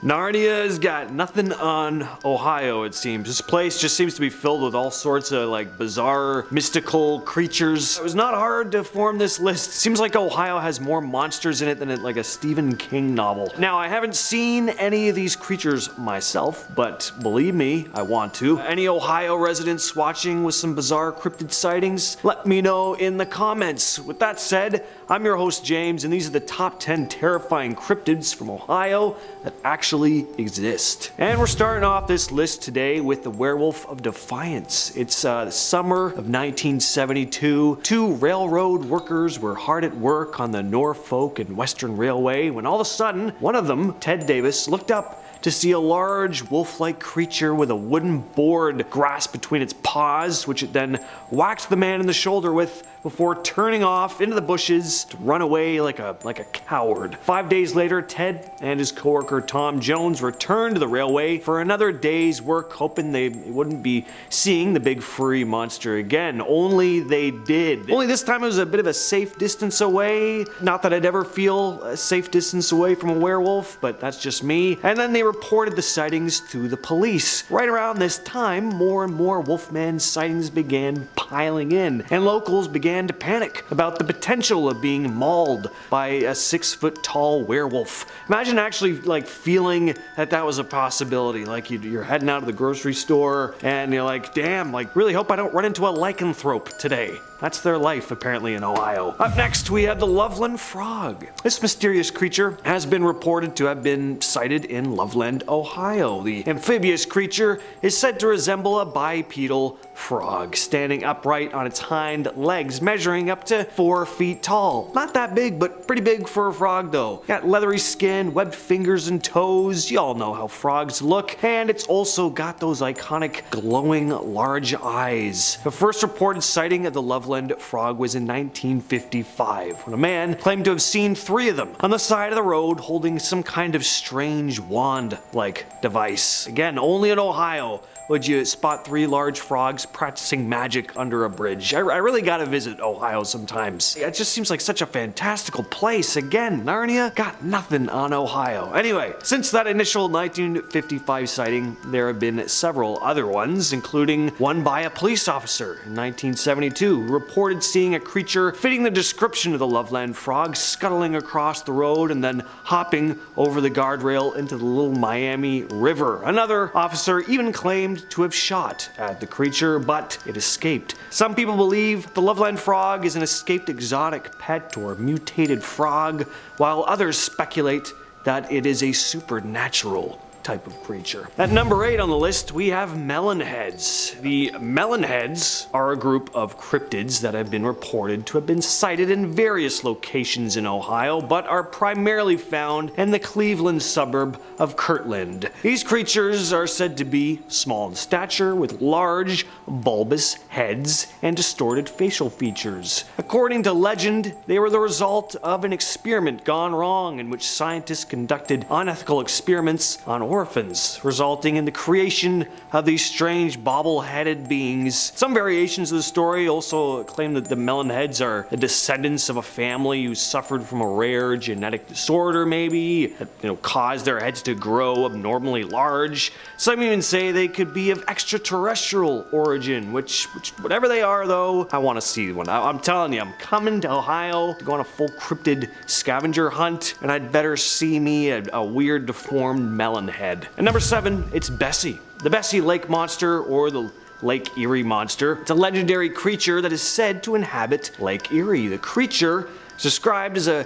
Narnia has got nothing on Ohio, it seems. This place just seems to be filled with all sorts of like bizarre, mystical creatures. It was not hard to form this list. Seems like Ohio has more monsters in it than like a Stephen King novel. Now, I haven't seen any of these creatures myself, but believe me, I want to. Any Ohio residents watching with some bizarre cryptid sightings? Let me know in the comments. With that said, I'm your host James, and these are the top 10 terrifying cryptids from Ohio that actually exist. And we're starting off this list today with the Werewolf of Defiance. It's the summer of 1972. Two railroad workers were hard at work on the Norfolk and Western Railway when all of a sudden, one of them, Ted Davis, looked up to see a large wolf-like creature with a wooden board grasped between its paws, which it then whacked the man in the shoulder with before turning off into the bushes to run away like a coward. 5 days later, Ted and his coworker Tom Jones returned to the railway for another day's work, hoping they wouldn't be seeing the big furry monster again. Only they did. Only this time it was a bit of a safe distance away. Not that I'd ever feel a safe distance away from a werewolf, but that's just me. And then they reported the sightings to the police. Right around this time, more and more Wolfman sightings began piling in, and locals began to panic about the potential of being mauled by a 6-foot tall werewolf. Imagine actually like feeling that was a possibility. Like you're heading out of the grocery store and you're like, damn, like really hope I don't run into a lycanthrope today. That's their life apparently in Ohio. Up next we have the Loveland Frog. This mysterious creature has been reported to have been sighted in Loveland, Ohio. The amphibious creature is said to resemble a bipedal frog, standing upright on its hind legs, measuring up to 4 feet tall. Not that big, but pretty big for a frog though. Got leathery skin, webbed fingers and toes, you all know how frogs look, and it's also got those iconic glowing large eyes. The first reported sighting of the Loveland Frog was in 1955, when a man claimed to have seen 3 of them on the side of the road holding some kind of strange wand-like device. Again, only in Ohio would you spot 3 large frogs practicing magic under a bridge. I really gotta visit Ohio sometimes. It just seems like such a fantastical place. Again, Narnia got nothing on Ohio. Anyway, since that initial 1955 sighting, there have been several other ones, including one by a police officer in 1972 who reported seeing a creature fitting the description of the Loveland Frog scuttling across the road and then hopping over the guardrail into the Little Miami River. Another officer even claimed to have shot at the creature, but it escaped. Some people believe the Loveland Frog is an escaped exotic pet or mutated frog, while others speculate that it is a supernatural type of creature. At number 8 on the list, we have melonheads. The melonheads are a group of cryptids that have been reported to have been sighted in various locations in Ohio, but are primarily found in the Cleveland suburb of Kirtland. These creatures are said to be small in stature with large, bulbous heads and distorted facial features. According to legend, they were the result of an experiment gone wrong in which scientists conducted unethical experiments on orphans, resulting in the creation of these strange bobble-headed beings. Some variations of the story also claim that the melonheads are the descendants of a family who suffered from a rare genetic disorder, maybe, that caused their heads to grow abnormally large. Some even say they could be of extraterrestrial origin, which whatever they are though, I want to see one. I'm telling you, I'm coming to Ohio to go on a full cryptid scavenger hunt, and I'd better see me a weird deformed melonhead. At number 7, it's Bessie. The Bessie Lake Monster, or the Lake Erie Monster. It's a legendary creature that is said to inhabit Lake Erie. The creature is described as a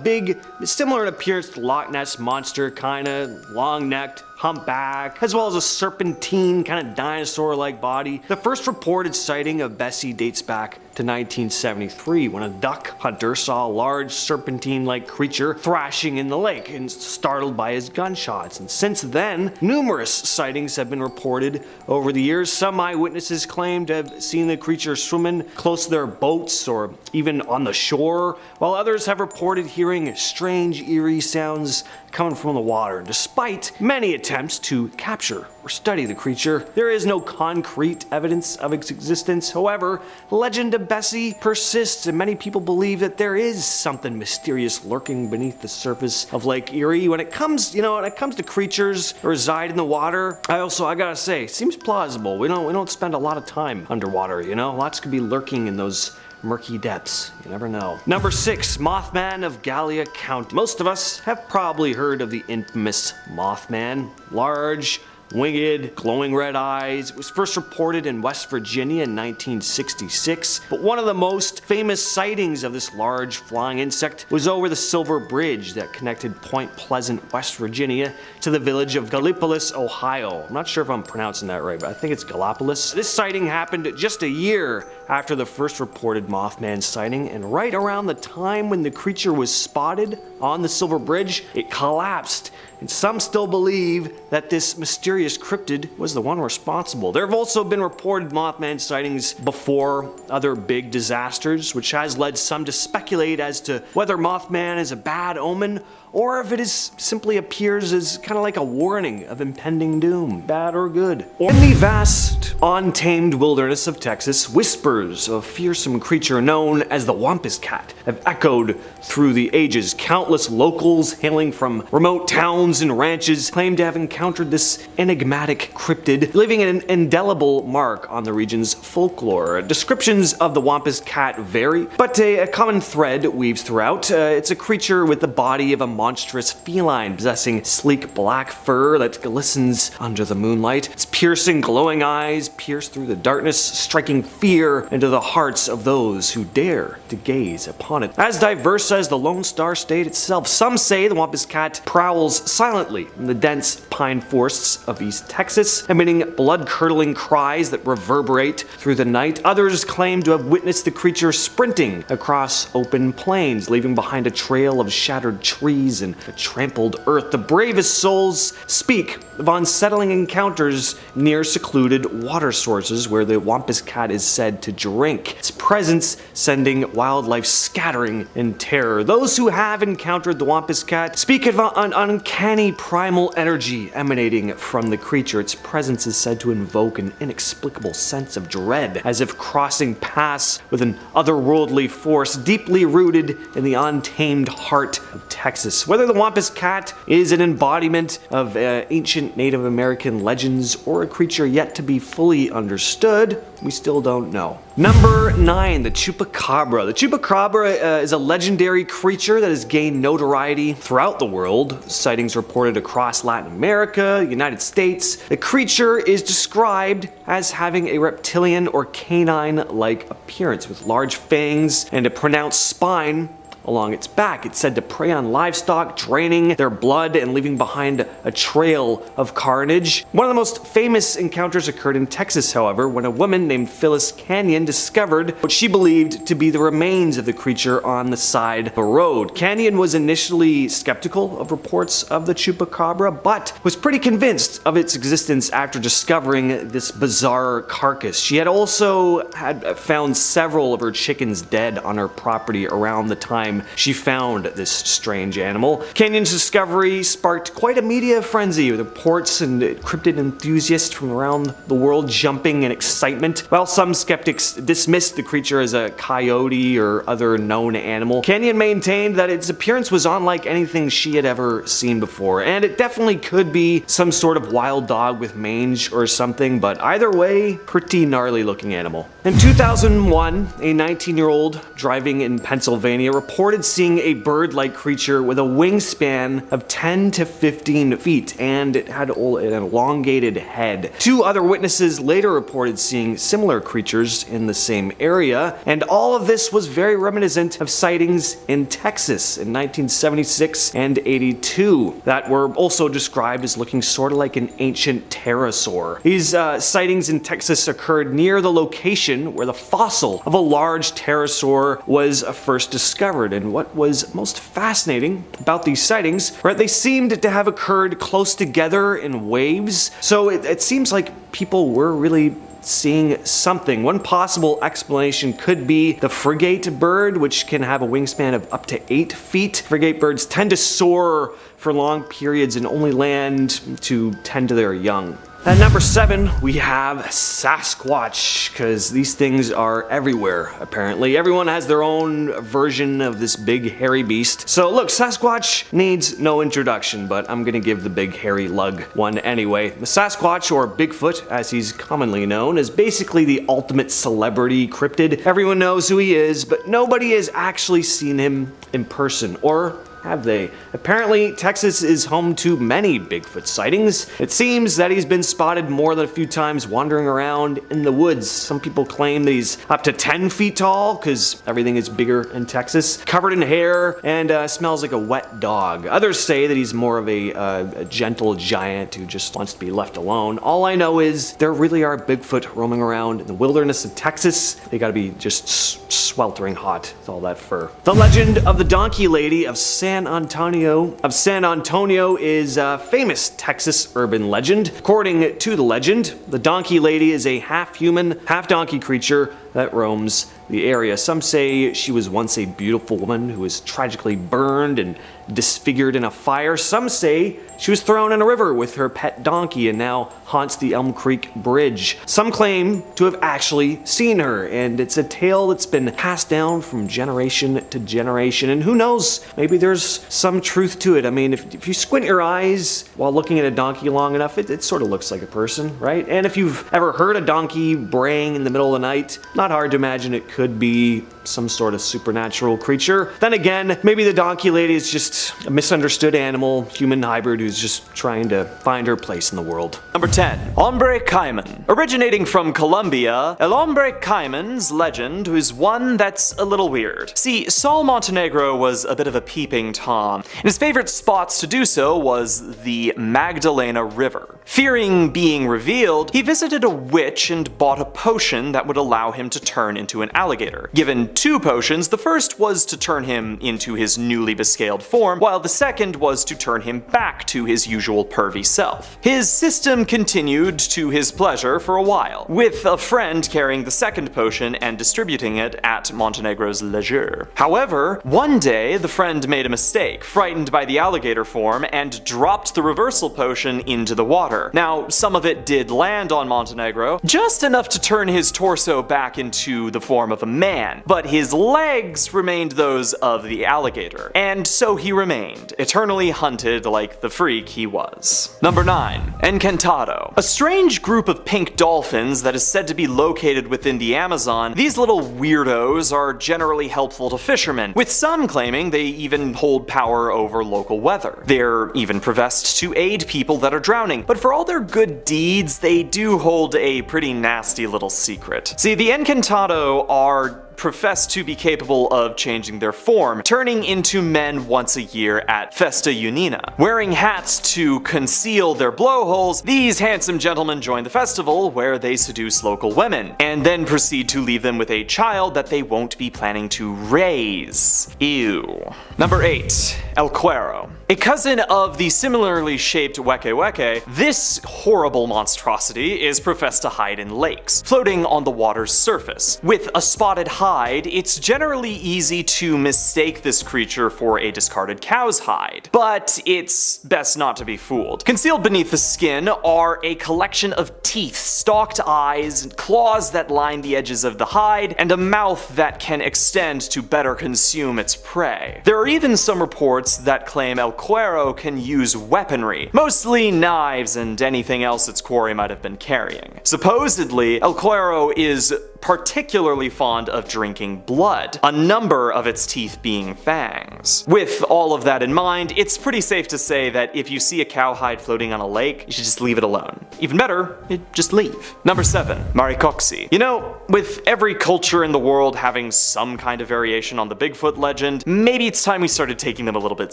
big, similar in appearance to Loch Ness Monster, kinda long-necked, humpback, as well as a serpentine, kind of dinosaur-like body. The first reported sighting of Bessie dates back to 1973 when a duck hunter saw a large serpentine-like creature thrashing in the lake and startled by his gunshots. And since then, numerous sightings have been reported over the years. Some eyewitnesses claim to have seen the creature swimming close to their boats or even on the shore, while others have reported hearing strange, eerie sounds coming from the water. Despite many attempts attempts to capture or study the creature. There is no concrete evidence of its existence. However, the legend of Bessie persists, and many people believe that there is something mysterious lurking beneath the surface of Lake Erie. When it comes, to creatures that reside in the water, I gotta say, seems plausible. We don't spend a lot of time underwater, Lots could be lurking in those murky depths. You never know. Number 6, Mothman of Gallia County. Most of us have probably heard of the infamous Mothman. Large, winged, glowing red eyes. It was first reported in West Virginia in 1966, but one of the most famous sightings of this large flying insect was over the Silver Bridge that connected Point Pleasant, West Virginia to the village of Gallipolis, Ohio. I'm not sure if I'm pronouncing that right, but I think it's Gallipolis. This sighting happened just a year after the first reported Mothman sighting, and right around the time when the creature was spotted on the Silver Bridge, it collapsed. And some still believe that this mysterious cryptid was the one responsible. There have also been reported Mothman sightings before other big disasters, which has led some to speculate as to whether Mothman is a bad omen or if it simply appears as kind of like a warning of impending doom, bad or good. In the vast, untamed wilderness of Texas, whispers of a fearsome creature known as the Wampus Cat have echoed through the ages. Countless locals hailing from remote towns and ranches claim to have encountered this enigmatic cryptid, leaving an indelible mark on the region's folklore. Descriptions of the Wampus Cat vary, but a common thread weaves throughout. It's a creature with the body of a monstrous feline, possessing sleek black fur that glistens under the moonlight. Its piercing, glowing eyes pierce through the darkness, striking fear into the hearts of those who dare to gaze upon it. As diverse as the Lone Star State itself, some say the Wampus Cat prowls silently in the dense pine forests of East Texas, emitting blood-curdling cries that reverberate through the night. Others claim to have witnessed the creature sprinting across open plains, leaving behind a trail of shattered trees and trampled earth. The bravest souls speak of unsettling encounters near secluded water sources where the Wampus Cat is said to drink, its presence sending wildlife scattering in terror. Those who have encountered the Wampus Cat speak of an uncanny primal energy emanating from the creature. Its presence is said to invoke an inexplicable sense of dread, as if crossing paths with an otherworldly force deeply rooted in the untamed heart of Texas. Whether the Wampus Cat is an embodiment of ancient Native American legends or a creature yet to be fully understood, we still don't know. Number 9, the Chupacabra. The Chupacabra is a legendary creature that has gained notoriety throughout the world. Sightings reported across Latin America, the United States. The creature is described as having a reptilian or canine-like appearance with large fangs and a pronounced spine along its back. It's said to prey on livestock, draining their blood and leaving behind a trail of carnage. One of the most famous encounters occurred in Texas, however, when a woman named Phyllis Canyon discovered what she believed to be the remains of the creature on the side of a road. Canyon was initially skeptical of reports of the Chupacabra, but was pretty convinced of its existence after discovering this bizarre carcass. She had also found several of her chickens dead on her property around the time she found this strange animal. Canyon's discovery sparked quite a media frenzy, with reports and cryptid enthusiasts from around the world jumping in excitement. While some skeptics dismissed the creature as a coyote or other known animal, Canyon maintained that its appearance was unlike anything she had ever seen before, and it definitely could be some sort of wild dog with mange or something, but either way, pretty gnarly looking animal. In 2001, a 19-year-old driving in Pennsylvania reported seeing a bird-like creature with a wingspan of 10 to 15 feet, and it had an elongated head. 2 other witnesses later reported seeing similar creatures in the same area, and all of this was very reminiscent of sightings in Texas in 1976 and 82 that were also described as looking sort of like an ancient pterosaur. These sightings in Texas occurred near the location where the fossil of a large pterosaur was first discovered. And what was most fascinating about these sightings were that they seemed to have occurred close together in waves. So it seems like people were really seeing something. One possible explanation could be the frigate bird, which can have a wingspan of up to 8 feet. Frigate birds tend to soar for long periods and only land to tend to their young. At number 7, we have Sasquatch, because these things are everywhere, apparently. Everyone has their own version of this big hairy beast. So look, Sasquatch needs no introduction, but I'm gonna give the big hairy lug one anyway. The Sasquatch, or Bigfoot, as he's commonly known, is basically the ultimate celebrity cryptid. Everyone knows who he is, but nobody has actually seen him in person, or have they? Apparently, Texas is home to many Bigfoot sightings. It seems that he's been spotted more than a few times wandering around in the woods. Some people claim that he's up to 10 feet tall, because everything is bigger in Texas, covered in hair, and smells like a wet dog. Others say that he's more of a gentle giant who just wants to be left alone. All I know is there really are Bigfoot roaming around in the wilderness of Texas. They gotta be just sweltering hot with all that fur. The legend of the donkey lady of San Antonio is a famous Texas urban legend. According to the legend, the donkey lady is a half-human, half-donkey creature that roams the area. Some say she was once a beautiful woman who was tragically burned and disfigured in a fire. Some say she was thrown in a river with her pet donkey and now haunts the Elm Creek Bridge. Some claim to have actually seen her, and it's a tale that's been passed down from generation to generation, and who knows, maybe there's some truth to it. I mean, if you squint your eyes while looking at a donkey long enough, it sort of looks like a person, right? And if you've ever heard a donkey braying in the middle of the night, not hard to imagine it could be some sort of supernatural creature. Then again, maybe the donkey lady is just a misunderstood animal, human hybrid who's just trying to find her place in the world. Number 10. Hombre Caiman. Originating from Colombia, El Hombre Caiman's legend is one that's a little weird. See, Saul Montenegro was a bit of a peeping Tom, and his favorite spots to do so was the Magdalena River. Fearing being revealed, he visited a witch and bought a potion that would allow him to turn into an alligator. Given 2 potions, the first was to turn him into his newly bescaled form, while the second was to turn him back to his usual pervy self. His system continued to his pleasure for a while, with a friend carrying the second potion and distributing it at Montenegro's leisure. However, one day the friend made a mistake, frightened by the alligator form, and dropped the reversal potion into the water. Now, some of it did land on Montenegro, just enough to turn his torso back into the form of a man, but his legs remained those of the alligator, and so he remained, eternally hunted like the freak he was. Number 9. Encantado. A strange group of pink dolphins that is said to be located within the Amazon, these little weirdos are generally helpful to fishermen, with some claiming they even hold power over local weather. They're even professed to aid people that are drowning, but for all their good deeds, they do hold a pretty nasty little secret. See, the Encantado are profess to be capable of changing their form, turning into men once a year at Festa Junina. Wearing hats to conceal their blowholes, these handsome gentlemen join the festival where they seduce local women, and then proceed to leave them with a child that they won't be planning to raise. Ew. Number 8. El Cuero. A cousin of the similarly shaped Weke Weke, this horrible monstrosity is professed to hide in lakes, floating on the water's surface. With a spotted hide, it's generally easy to mistake this creature for a discarded cow's hide, but it's best not to be fooled. Concealed beneath the skin are a collection of teeth, stalked eyes, claws that line the edges of the hide, and a mouth that can extend to better consume its prey. There are even some reports that claim El Cuero can use weaponry, mostly knives and anything else its quarry might have been carrying. Supposedly, El Cuero is particularly fond of drinking blood, a number of its teeth being fangs. With all of that in mind, it's pretty safe to say that if you see a cowhide floating on a lake, you should just leave it alone. Even better, just leave. Number 7. Maricoxi. You know, with every culture in the world having some kind of variation on the Bigfoot legend, maybe it's time we started taking them a little bit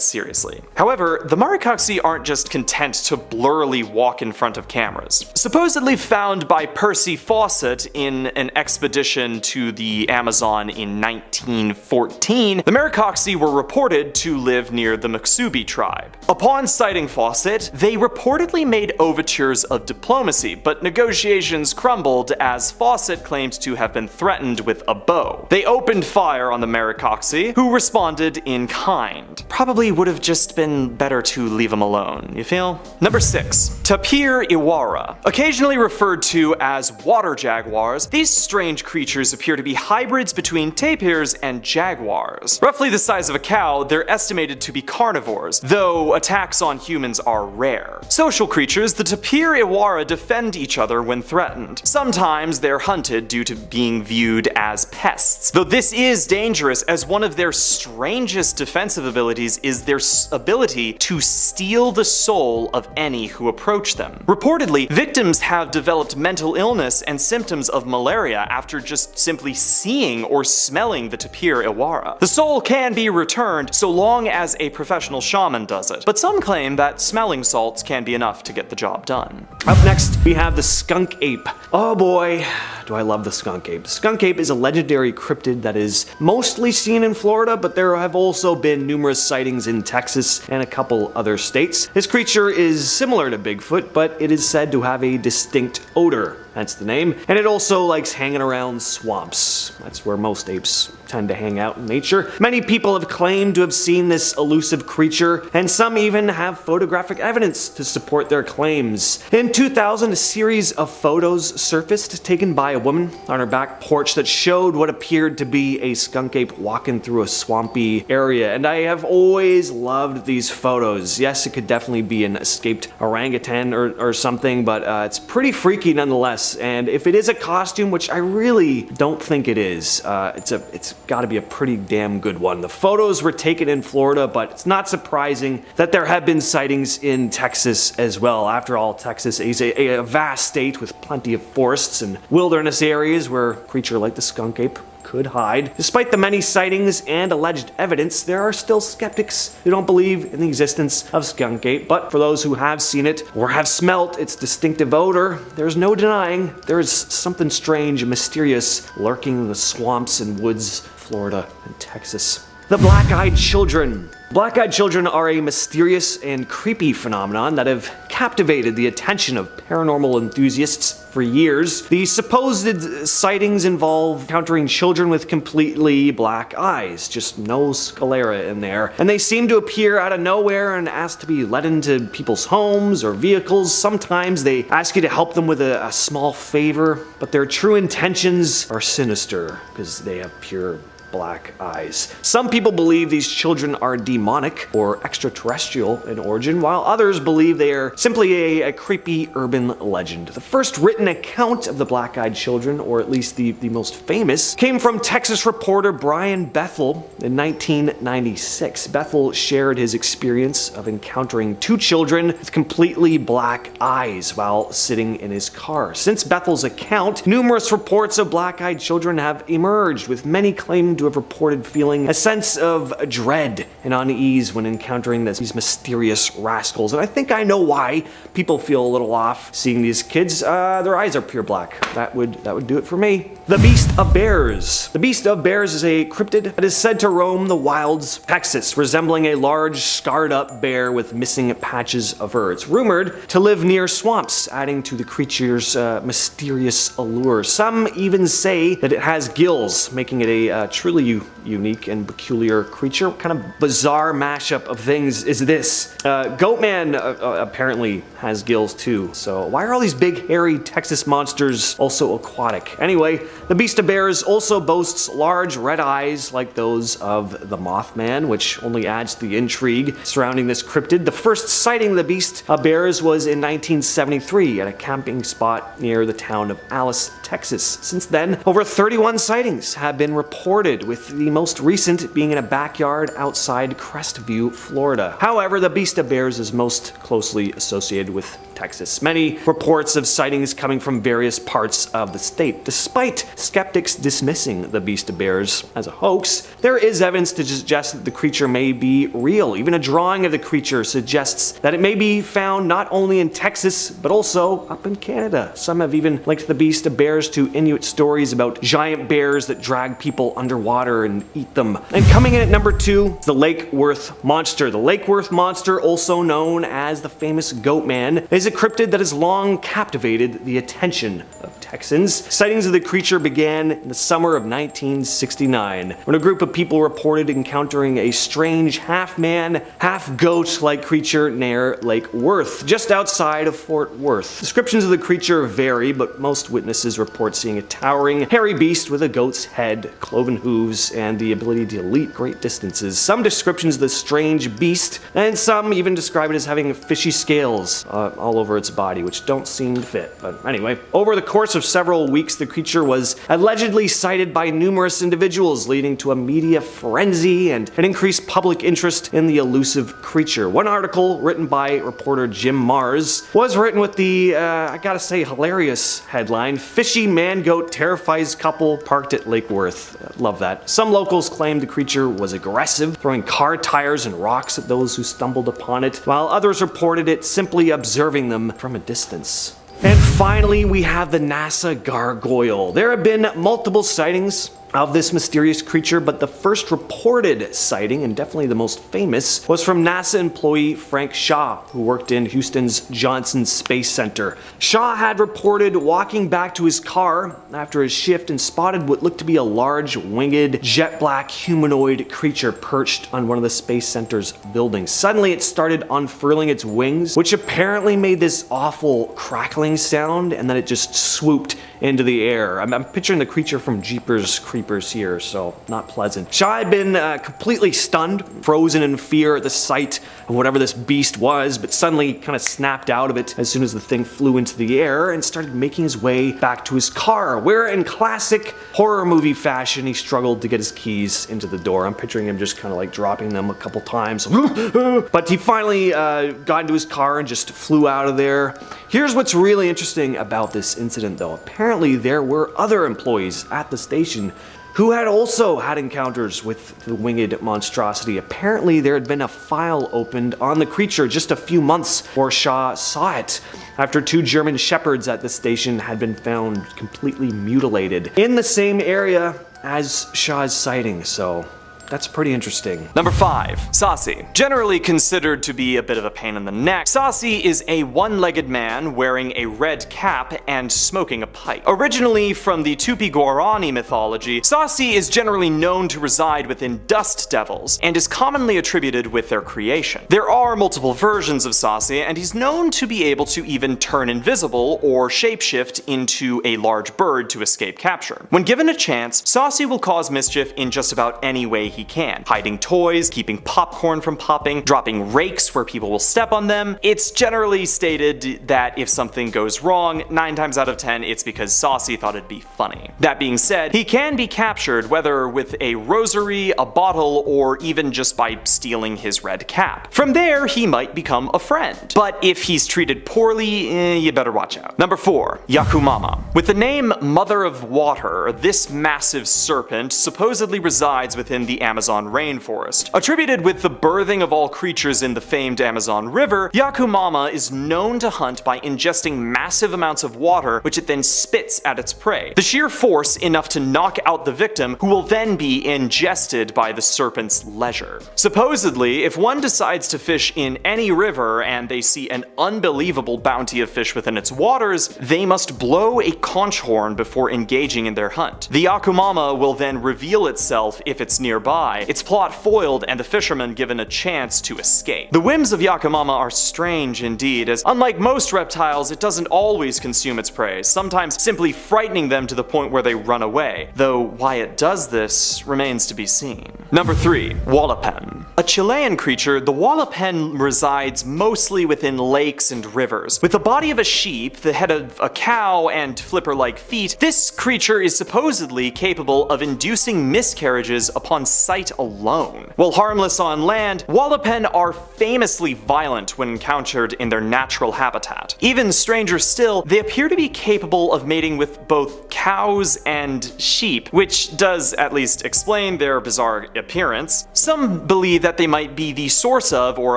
seriously. However, the Maricoxi aren't just content to blurrily walk in front of cameras. Supposedly found by Percy Fawcett in an expedition to the Amazon in 1914, the Maricoxi were reported reported to live near the Muksubi tribe. Upon sighting Fawcett, they reportedly made overtures of diplomacy, but negotiations crumbled as Fawcett claimed to have been threatened with a bow. They opened fire on the Maricoxy, who responded in kind. Probably would have just been better to leave him alone, you feel? Number 6. Tapir Iwara. Occasionally referred to as water jaguars, these strange creatures appear to be hybrids between tapirs and jaguars. Roughly the size of a cow, they're estimated to be carnivores, though attacks on humans are rare. Social creatures, the Tapir Iwara defend each other when threatened. Sometimes they're hunted due to being viewed as pests, though this is dangerous as one of their strangest defensive abilities is their ability to steal the soul of any who approach them. Reportedly, victims have developed mental illness and symptoms of malaria after just simply seeing or smelling the Tapir Iwara. The soul can be returned so long as a professional shaman does it, but some claim that smelling salts can be enough to get the job done. Up next, we have the skunk ape. Oh boy, do I love the skunk ape. The skunk ape is a legendary cryptid that is mostly seen in Florida, but there have also been numerous sightings in Texas and a couple other states. This creature is similar to Bigfoot, but it is said to have a distinct odor. That's the name. And it also likes hanging around swamps. That's where most apes tend to hang out in nature. Many people have claimed to have seen this elusive creature, and some even have photographic evidence to support their claims. In 2000, a series of photos surfaced taken by a woman on her back porch that showed what appeared to be a skunk ape walking through a swampy area, and I have always loved these photos. Yes, it could definitely be an escaped orangutan or something, but it's pretty freaky nonetheless. And if it is a costume, which I really don't think it is, it's got to be a pretty damn good one. The photos were taken in Florida, but it's not surprising that there have been sightings in Texas as well. After all, Texas is a vast state with plenty of forests and wilderness areas where a creature like the skunk ape could hide. Despite the many sightings and alleged evidence, there are still skeptics who don't believe in the existence of skunk ape, but for those who have seen it or have smelt its distinctive odor, there's no denying there is something strange and mysterious lurking in the swamps and woods of Florida and Texas. The black-eyed children. Black-eyed children are a mysterious and creepy phenomenon that have captivated the attention of paranormal enthusiasts for years. The supposed sightings involve encountering children with completely black eyes, just no sclera in there, and they seem to appear out of nowhere and ask to be let into people's homes or vehicles. Sometimes they ask you to help them with a small favor, but their true intentions are sinister because they have pure black eyes. Some people believe these children are demonic or extraterrestrial in origin, while others believe they are simply a creepy urban legend. The first written account of the black-eyed children, or at least the most famous, came from Texas reporter Brian Bethel in 1996. Bethel shared his experience of encountering two children with completely black eyes while sitting in his car. Since Bethel's account, numerous reports of black-eyed children have emerged, with many claiming to have reported feeling a sense of dread and unease when encountering these mysterious rascals. And I think I know why people feel a little off seeing these kids. Their eyes are pure black. That would do it for me. The Beast of Bears. The Beast of Bears is a cryptid that is said to roam the wilds of Texas, resembling a large, scarred-up bear with missing patches of fur. It's rumored to live near swamps, adding to the creature's mysterious allure. Some even say that it has gills, making it a truly unique and peculiar creature. What kind of bizarre mashup of things is this? Goatman apparently has gills too, so why are all these big hairy Texas monsters also aquatic? Anyway, the Beast of Bears also boasts large red eyes like those of the Mothman, which only adds to the intrigue surrounding this cryptid. The first sighting of the Beast of Bears was in 1973 at a camping spot near the town of Alice, Texas. Since then, over 31 sightings have been reported, with the most recent being in a backyard outside Crestview, Florida. However, the Beast of Bears is most closely associated with Texas. Many reports of sightings coming from various parts of the state. Despite skeptics dismissing the beast of bears as a hoax, there is evidence to suggest that the creature may be real. Even a drawing of the creature suggests that it may be found not only in Texas, but also up in Canada. Some have even linked the beast of bears to Inuit stories about giant bears that drag people underwater and eat them. And coming in at number 2, the Lake Worth Monster. The Lake Worth Monster, also known as the famous Goat Man, is a cryptid that has long captivated the attention of Texans. Sightings of the creature began in the summer of 1969, when a group of people reported encountering a strange half-man, half-goat-like creature near Lake Worth, just outside of Fort Worth. Descriptions of the creature vary, but most witnesses report seeing a towering, hairy beast with a goat's head, cloven hooves, and the ability to leap great distances. Some descriptions of the strange beast, and some even describe it as having fishy scales all over its body, which don't seem to fit. But anyway, over the course of several weeks, the creature was allegedly sighted by numerous individuals, leading to a media frenzy and an increased public interest in the elusive creature. One article written by reporter Jim Mars was written with the, I gotta say, hilarious headline, "Fishy man-goat terrifies couple parked at Lake Worth." Love that. Some locals claimed the creature was aggressive, throwing car tires and rocks at those who stumbled upon it, while others reported it simply observing them from a distance. And finally, we have the NASA gargoyle. There have been multiple sightings of this mysterious creature, but the first reported sighting, and definitely the most famous, was from NASA employee Frank Shaw, who worked in Houston's Johnson Space Center. Shaw had reported walking back to his car after his shift and spotted what looked to be a large, winged, jet black humanoid creature perched on one of the Space Center's buildings. Suddenly, it started unfurling its wings, which apparently made this awful crackling sound, and then it just swooped into the air. I'm picturing the creature from Jeepers Creepers here, so not pleasant. Shaw had been completely stunned, frozen in fear at the sight of whatever this beast was, but suddenly kind of snapped out of it as soon as the thing flew into the air and started making his way back to his car, where in classic horror movie fashion, he struggled to get his keys into the door. I'm picturing him just kind of like dropping them a couple times. But he finally got into his car and just flew out of there. Here's what's really interesting about this incident though. Apparently there were other employees at the station who had also had encounters with the winged monstrosity. Apparently there had been a file opened on the creature just a few months before Shaw saw it, after 2 German shepherds at the station had been found completely mutilated in the same area as Shaw's sighting, so that's pretty interesting. Number 5. Saucy. Generally considered to be a bit of a pain in the neck, Saucy is a one-legged man wearing a red cap and smoking a pipe. Originally from the Tupi-Guarani mythology, Saucy is generally known to reside within dust devils and is commonly attributed with their creation. There are multiple versions of Saucy, and he's known to be able to even turn invisible or shapeshift into a large bird to escape capture. When given a chance, Saucy will cause mischief in just about any way he can, hiding toys, keeping popcorn from popping, dropping rakes where people will step on them. It's generally stated that if something goes wrong, 9 times out of 10 it's because Saucy thought it'd be funny. That being said, he can be captured whether with a rosary, a bottle, or even just by stealing his red cap. From there, he might become a friend. But if he's treated poorly, you better watch out. Number 4. Yaku Mama. With the name Mother of Water, this massive serpent supposedly resides within the Amazon rainforest. Attributed with the birthing of all creatures in the famed Amazon River, Yaku Mama is known to hunt by ingesting massive amounts of water, which it then spits at its prey. The sheer force enough to knock out the victim, who will then be ingested by the serpent's leisure. Supposedly, if one decides to fish in any river and they see an unbelievable bounty of fish within its waters, they must blow a conch horn before engaging in their hunt. The Yaku Mama will then reveal itself if it's nearby, its plot foiled and the fisherman given a chance to escape. The whims of Yaku Mama are strange indeed, as unlike most reptiles, it doesn't always consume its prey, sometimes simply frightening them to the point where they run away, though why it does this remains to be seen. Number 3. Wallapen. A Chilean creature, the wallapen resides mostly within lakes and rivers. With the body of a sheep, the head of a cow, and flipper-like feet, this creature is supposedly capable of inducing miscarriages upon sight alone. While harmless on land, Wallapen are famously violent when encountered in their natural habitat. Even stranger still, they appear to be capable of mating with both cows and sheep, which does at least explain their bizarre appearance. Some believe that they might be the source of, or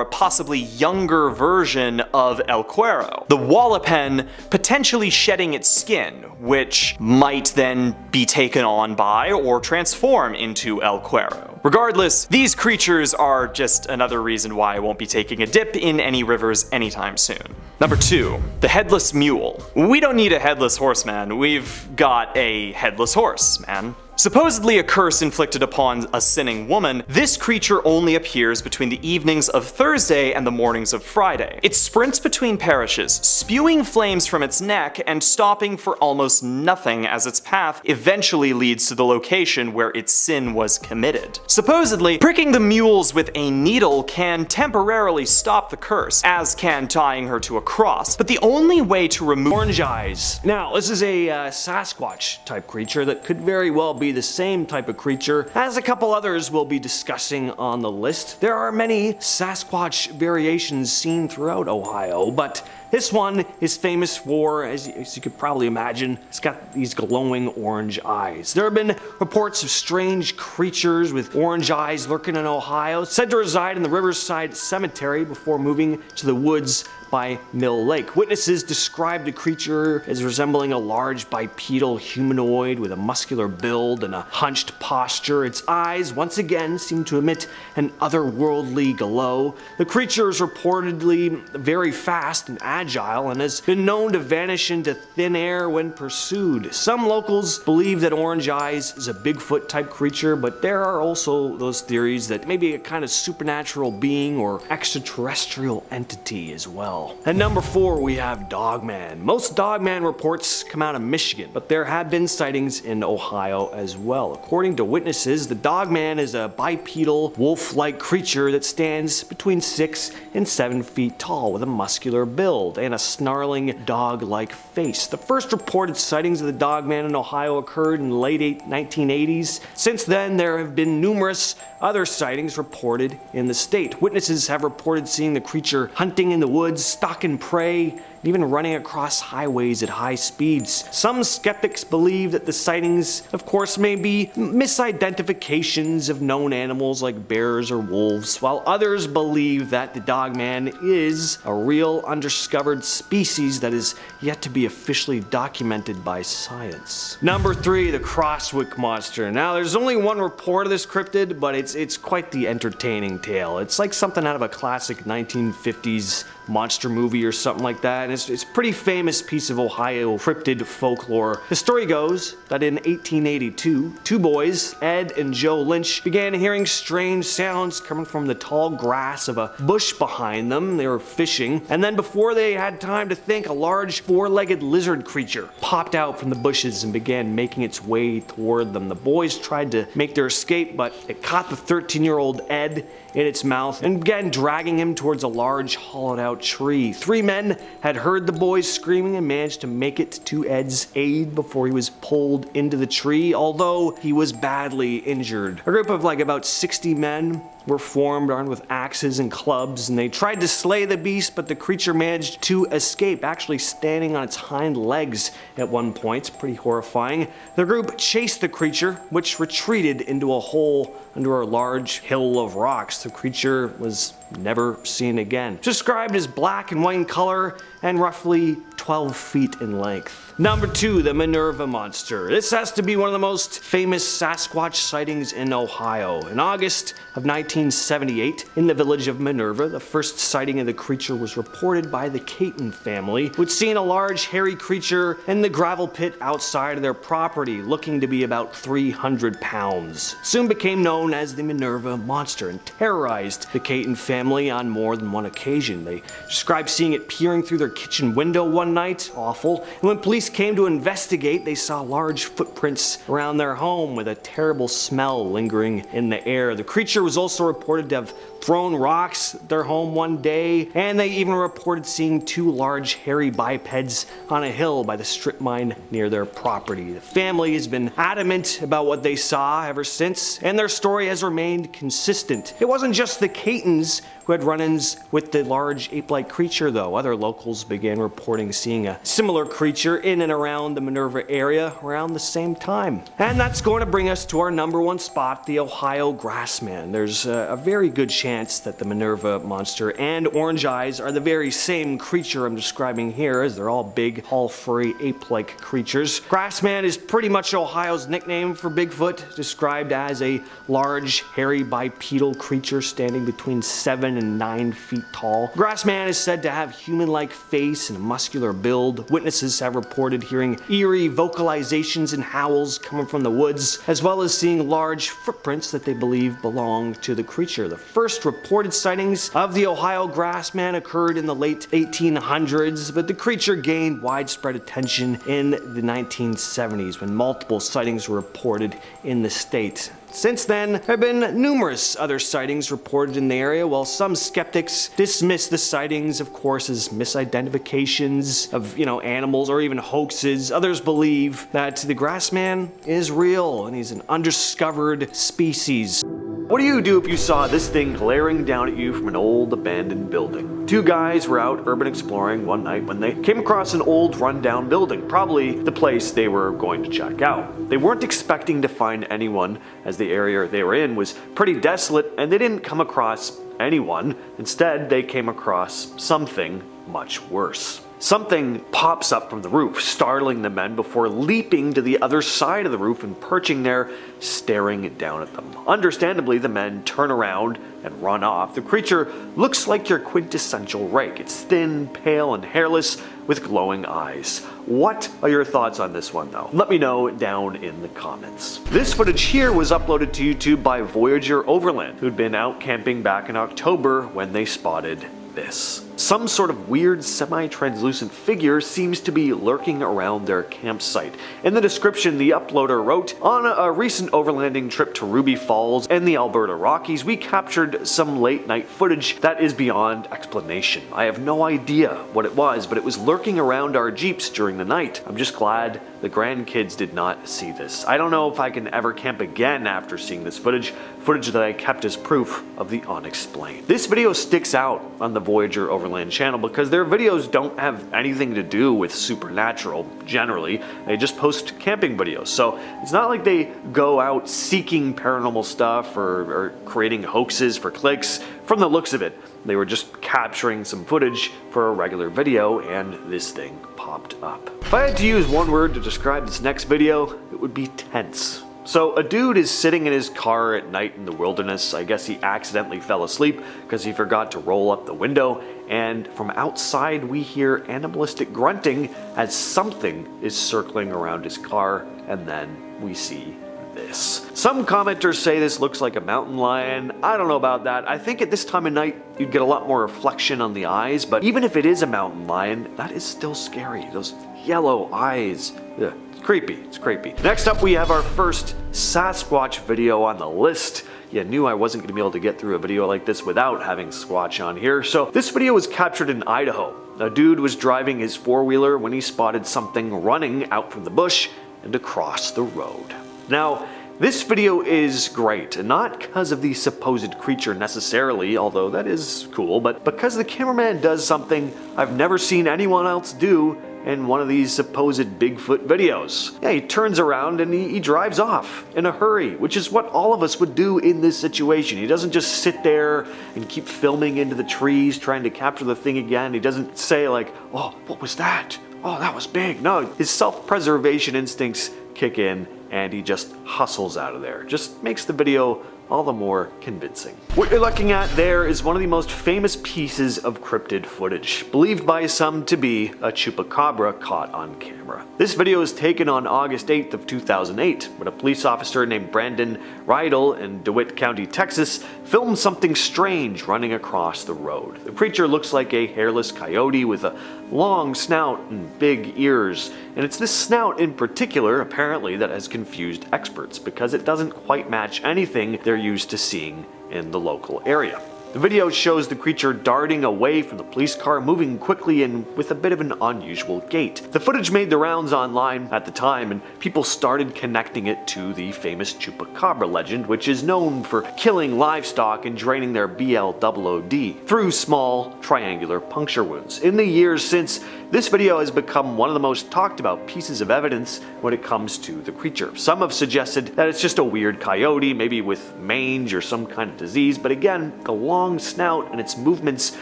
a possibly younger version of El Cuero, the Wallapen potentially shedding its skin, which might then be taken on by or transform into El Cuero. Regardless, these creatures are just another reason why I won't be taking a dip in any rivers anytime soon. Number 2, the headless mule. We don't need a headless horseman, we've got a headless horse, man. Supposedly a curse inflicted upon a sinning woman, this creature only appears between the evenings of Thursday and the mornings of Friday. It sprints between parishes, spewing flames from its neck and stopping for almost nothing as its path eventually leads to the location where its sin was committed. Supposedly, pricking the mules with a needle can temporarily stop the curse, as can tying her to a cross, but the only way to remove orange eyes. Now, this is a Sasquatch type creature that could very well be the same type of creature as a couple others we'll be discussing on the list. There are many Sasquatch variations seen throughout Ohio, but this one is famous for, as you could probably imagine, it's got these glowing orange eyes. There have been reports of strange creatures with orange eyes lurking in Ohio, said to reside in the Riverside Cemetery before moving to the woods by Mill Lake. Witnesses described the creature as resembling a large bipedal humanoid with a muscular build and a hunched posture. Its eyes, once again, seem to emit an otherworldly glow. The creature is reportedly very fast and agile and has been known to vanish into thin air when pursued. Some locals believe that Orange Eyes is a Bigfoot type creature, but there are also those theories that maybe a kind of supernatural being or extraterrestrial entity as well. At number 4, we have Dogman. Most Dogman reports come out of Michigan, but there have been sightings in Ohio as well. According to witnesses, the Dogman is a bipedal, wolf-like creature that stands between 6 and 7 feet tall with a muscular build and a snarling dog-like face. The first reported sightings of the Dogman in Ohio occurred in the late 1980s. Since then, there have been numerous other sightings reported in the state. Witnesses have reported seeing the creature hunting in the woods, stalking prey, and even running across highways at high speeds. Some skeptics believe that the sightings, of course, may be misidentifications of known animals like bears or wolves, while others believe that the Dogman is a real undiscovered species that is yet to be officially documented by science. Number 3, the Crosswick Monster. Now, there's only one report of this cryptid, but it's quite the entertaining tale. It's like something out of a classic 1950s monster movie or something like that, and it's a pretty famous piece of Ohio cryptid folklore. The story goes that in 1882, two boys, Ed and Joe Lynch, began hearing strange sounds coming from the tall grass of a bush behind them. They were fishing, and then before they had time to think, a large four-legged lizard creature popped out from the bushes and began making its way toward them. The boys tried to make their escape, but it caught the 13-year-old Ed in its mouth and began dragging him towards a large hollowed-out tree. 3 men had heard the boys screaming and managed to make it to Ed's aid before he was pulled into the tree, although he was badly injured. A group of about 60 men were formed, armed with axes and clubs, and they tried to slay the beast, but the creature managed to escape, actually standing on its hind legs at one point. It's pretty horrifying. The group chased the creature, which retreated into a hole under a large hill of rocks. The creature was never seen again. Described as black and white in color and roughly 12 feet in length. Number 2, the Minerva Monster. This has to be one of the most famous Sasquatch sightings in Ohio. In August of 1978, in the village of Minerva, the first sighting of the creature was reported by the Caiman family, who'd seen a large hairy creature in the gravel pit outside of their property, looking to be about 300 pounds. Soon became known as the Minerva Monster and terrorized the Caiman family family on more than one occasion. They described seeing it peering through their kitchen window one night, awful, and when police came to investigate, they saw large footprints around their home with a terrible smell lingering in the air. The creature was also reported to have thrown rocks at their home one day, and they even reported seeing two large hairy bipeds on a hill by the strip mine near their property. The family has been adamant about what they saw ever since, and their story has remained consistent. It wasn't just the Caitons who had run-ins with the large ape-like creature though. Other locals began reporting seeing a similar creature in and around the Minerva area around the same time. And that's going to bring us to our number one spot, the Ohio Grassman. There's a very good chance that the Minerva monster and Orange Eyes are the very same creature I'm describing here, as they're all big, all furry, ape-like creatures. Grassman is pretty much Ohio's nickname for Bigfoot, described as a large, hairy, bipedal creature standing between 7 and 9 feet tall. Grassman is said to have human-like face and a muscular build. Witnesses have reported hearing eerie vocalizations and howls coming from the woods, as well as seeing large footprints that they believe belong to the creature. The first reported sightings of the Ohio Grassman occurred in the late 1800s, but the creature gained widespread attention in the 1970s when multiple sightings were reported in the state. Since then, there have been numerous other sightings reported in the area, while some skeptics dismiss the sightings, of course, as misidentifications of, animals or even hoaxes. Others believe that the Grassman is real and he's an undiscovered species. What do you do if you saw this thing glaring down at you from an old abandoned building? Two guys were out urban exploring one night when they came across an old rundown building, probably the place they were going to check out. They weren't expecting to find anyone, as the area they were in was pretty desolate, and they didn't come across anyone. Instead, they came across something much worse. Something pops up from the roof, startling the men before leaping to the other side of the roof and perching there, staring down at them. Understandably, the men turn around and run off. The creature looks like your quintessential rake. It's thin, pale, and hairless with glowing eyes. What are your thoughts on this one, though? Let me know down in the comments. This footage here was uploaded to YouTube by Voyager Overland, who'd been out camping back in October when they spotted this. Some sort of weird semi-translucent figure seems to be lurking around their campsite. In the description, the uploader wrote, "On a recent overlanding trip to Ruby Falls and the Alberta Rockies, we captured some late night footage that is beyond explanation. I have no idea what it was, but it was lurking around our Jeeps during the night. I'm just glad the grandkids did not see this. I don't know if I can ever camp again after seeing this footage that I kept as proof of the unexplained." This video sticks out on the Voyager Overland channel because their videos don't have anything to do with supernatural generally. They just post camping videos, so it's not like they go out seeking paranormal stuff or creating hoaxes for clicks. From the looks of it, they were just capturing some footage for a regular video, and this thing popped up. If I had to use one word to describe this next video, it would be tense. So a dude is sitting in his car at night in the wilderness. I guess he accidentally fell asleep because he forgot to roll up the window, and from outside we hear animalistic grunting as something is circling around his car, and then we see this. Some commenters say this looks like a mountain lion. I don't know about that. I think at this time of night you'd get a lot more reflection on the eyes, but even if it is a mountain lion, that is still scary. Those yellow eyes. Ugh. It's creepy. Next up, we have our first Sasquatch video on the list. You knew I wasn't going to be able to get through a video like this without having Squatch on here. So this video was captured in Idaho. A dude was driving his four-wheeler when he spotted something running out from the bush and across the road. Now, this video is great, and not because of the supposed creature necessarily, although that is cool, but because the cameraman does something I've never seen anyone else do in one of these supposed Bigfoot videos. Yeah, he turns around and he drives off in a hurry, which is what all of us would do in this situation. He doesn't just sit there and keep filming into the trees trying to capture the thing again. He doesn't say like, "Oh, what was that? Oh, that was big." No, his self-preservation instincts kick in and he just hustles out of there. Just makes the video all the more convincing. What you're looking at there is one of the most famous pieces of cryptid footage, believed by some to be a Chupacabra caught on camera. This video was taken on August 8th of 2008, when a police officer named Brandon Rydell in DeWitt County, Texas, filmed something strange running across the road. The creature looks like a hairless coyote with a long snout and big ears, and it's this snout in particular, apparently, that has confused experts, because it doesn't quite match anything they're used to seeing in the local area. The video shows the creature darting away from the police car, moving quickly and with a bit of an unusual gait. The footage made the rounds online at the time, and people started connecting it to the famous Chupacabra legend, which is known for killing livestock and draining their BLOOD through small, triangular puncture wounds. In the years since, this video has become one of the most talked about pieces of evidence when it comes to the creature. Some have suggested that it's just a weird coyote, maybe with mange or some kind of disease, but again, the long snout and its movements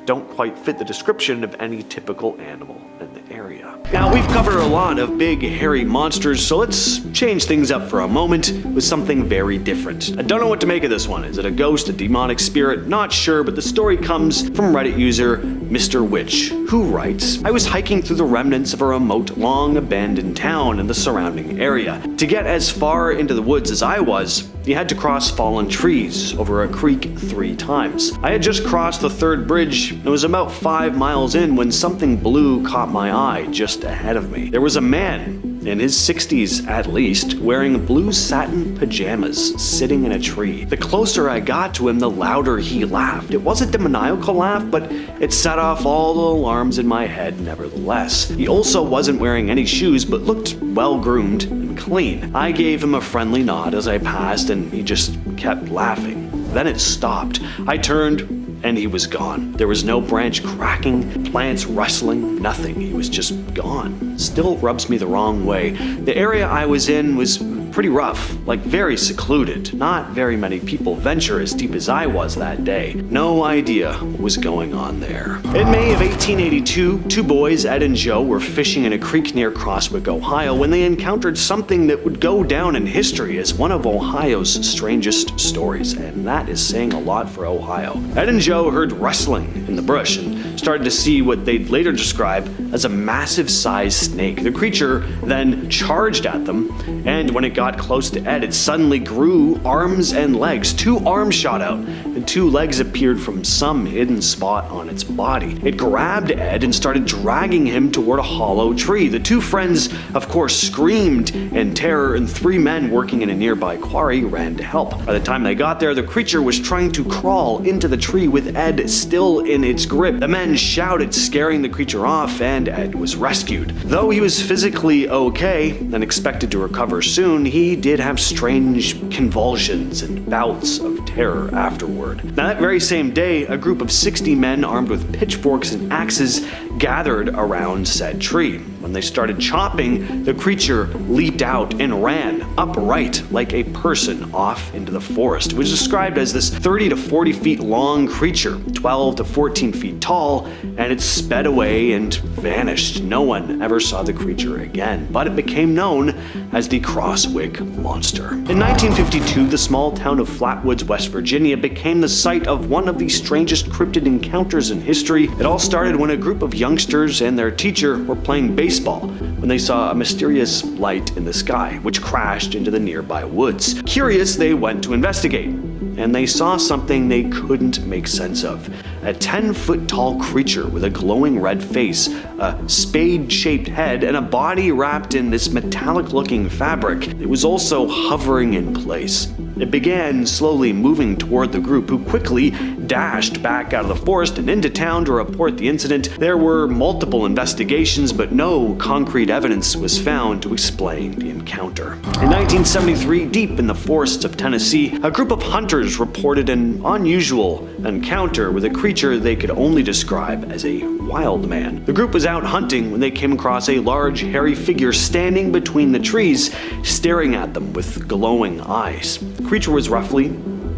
don't quite fit the description of any typical animal in the area. Now, we've covered a lot of big, hairy monsters, so let's change things up for a moment with something very different. I don't know what to make of this one. Is it a ghost, a demonic spirit? Not sure, but the story comes from Reddit user Mr. Witch, who writes, "I was hiking through the remnants of a remote, long-abandoned town in the surrounding area. To get as far into the woods as I was, you had to cross fallen trees over a creek 3 times. I had just crossed the 3rd bridge and was about 5 miles in when something blue caught my eye just ahead of me. There was a man, in his 60s at least, wearing blue satin pajamas, sitting in a tree. The closer I got to him, the louder he laughed. It wasn't a maniacal laugh, but it set off all the alarms in my head nevertheless. He also wasn't wearing any shoes, but looked well-groomed and clean. I gave him a friendly nod as I passed, and he just kept laughing. Then it stopped. I turned, and he was gone. There was no branch cracking, plants rustling, nothing. He was just gone. Still rubs me the wrong way. The area I was in was pretty rough, like very secluded. Not very many people venture as deep as I was that day. No idea what was going on there." In May of 1882, 2 boys, Ed and Joe, were fishing in a creek near Crosswick, Ohio, when they encountered something that would go down in history as one of Ohio's strangest stories, and that is saying a lot for Ohio. Ed and Joe heard rustling in the bush and started to see what they'd later describe as a massive-sized snake. The creature then charged at them, and when it got close to Ed, it suddenly grew arms and legs. 2 arms shot out, and 2 legs appeared from some hidden spot on its body. It grabbed Ed and started dragging him toward a hollow tree. The 2 friends, of course, screamed in terror, and 3 men working in a nearby quarry ran to help. By the time they got there, the creature was trying to crawl into the tree with Ed still in its grip. The men shouted, scaring the creature off, and Ed was rescued. Though he was physically okay and expected to recover soon, he did have strange convulsions and bouts of terror afterward. Now, that very same day, a group of 60 men armed with pitchforks and axes gathered around said tree. When they started chopping, the creature leaped out and ran upright like a person off into the forest. It was described as this 30 to 40 feet long creature, 12 to 14 feet tall, and it sped away and vanished. No one ever saw the creature again, but it became known as the Crosswick Monster. In 1952, the small town of Flatwoods, West Virginia, became the site of one of the strangest cryptid encounters in history. It all started when a group of youngsters and their teacher were playing baseball when they saw a mysterious light in the sky, which crashed into the nearby woods. Curious, they went to investigate, and they saw something they couldn't make sense of. A 10-foot tall creature with a glowing red face, a spade-shaped head, and a body wrapped in this metallic-looking fabric. It was also hovering in place. It began slowly moving toward the group, who quickly dashed back out of the forest and into town to report the incident. There were multiple investigations, but no concrete evidence was found to explain the encounter. In 1973, deep in the forests of Tennessee, a group of hunters reported an unusual encounter with a creature they could only describe as a wild man. The group was out hunting when they came across a large, hairy figure standing between the trees, staring at them with glowing eyes. The creature was roughly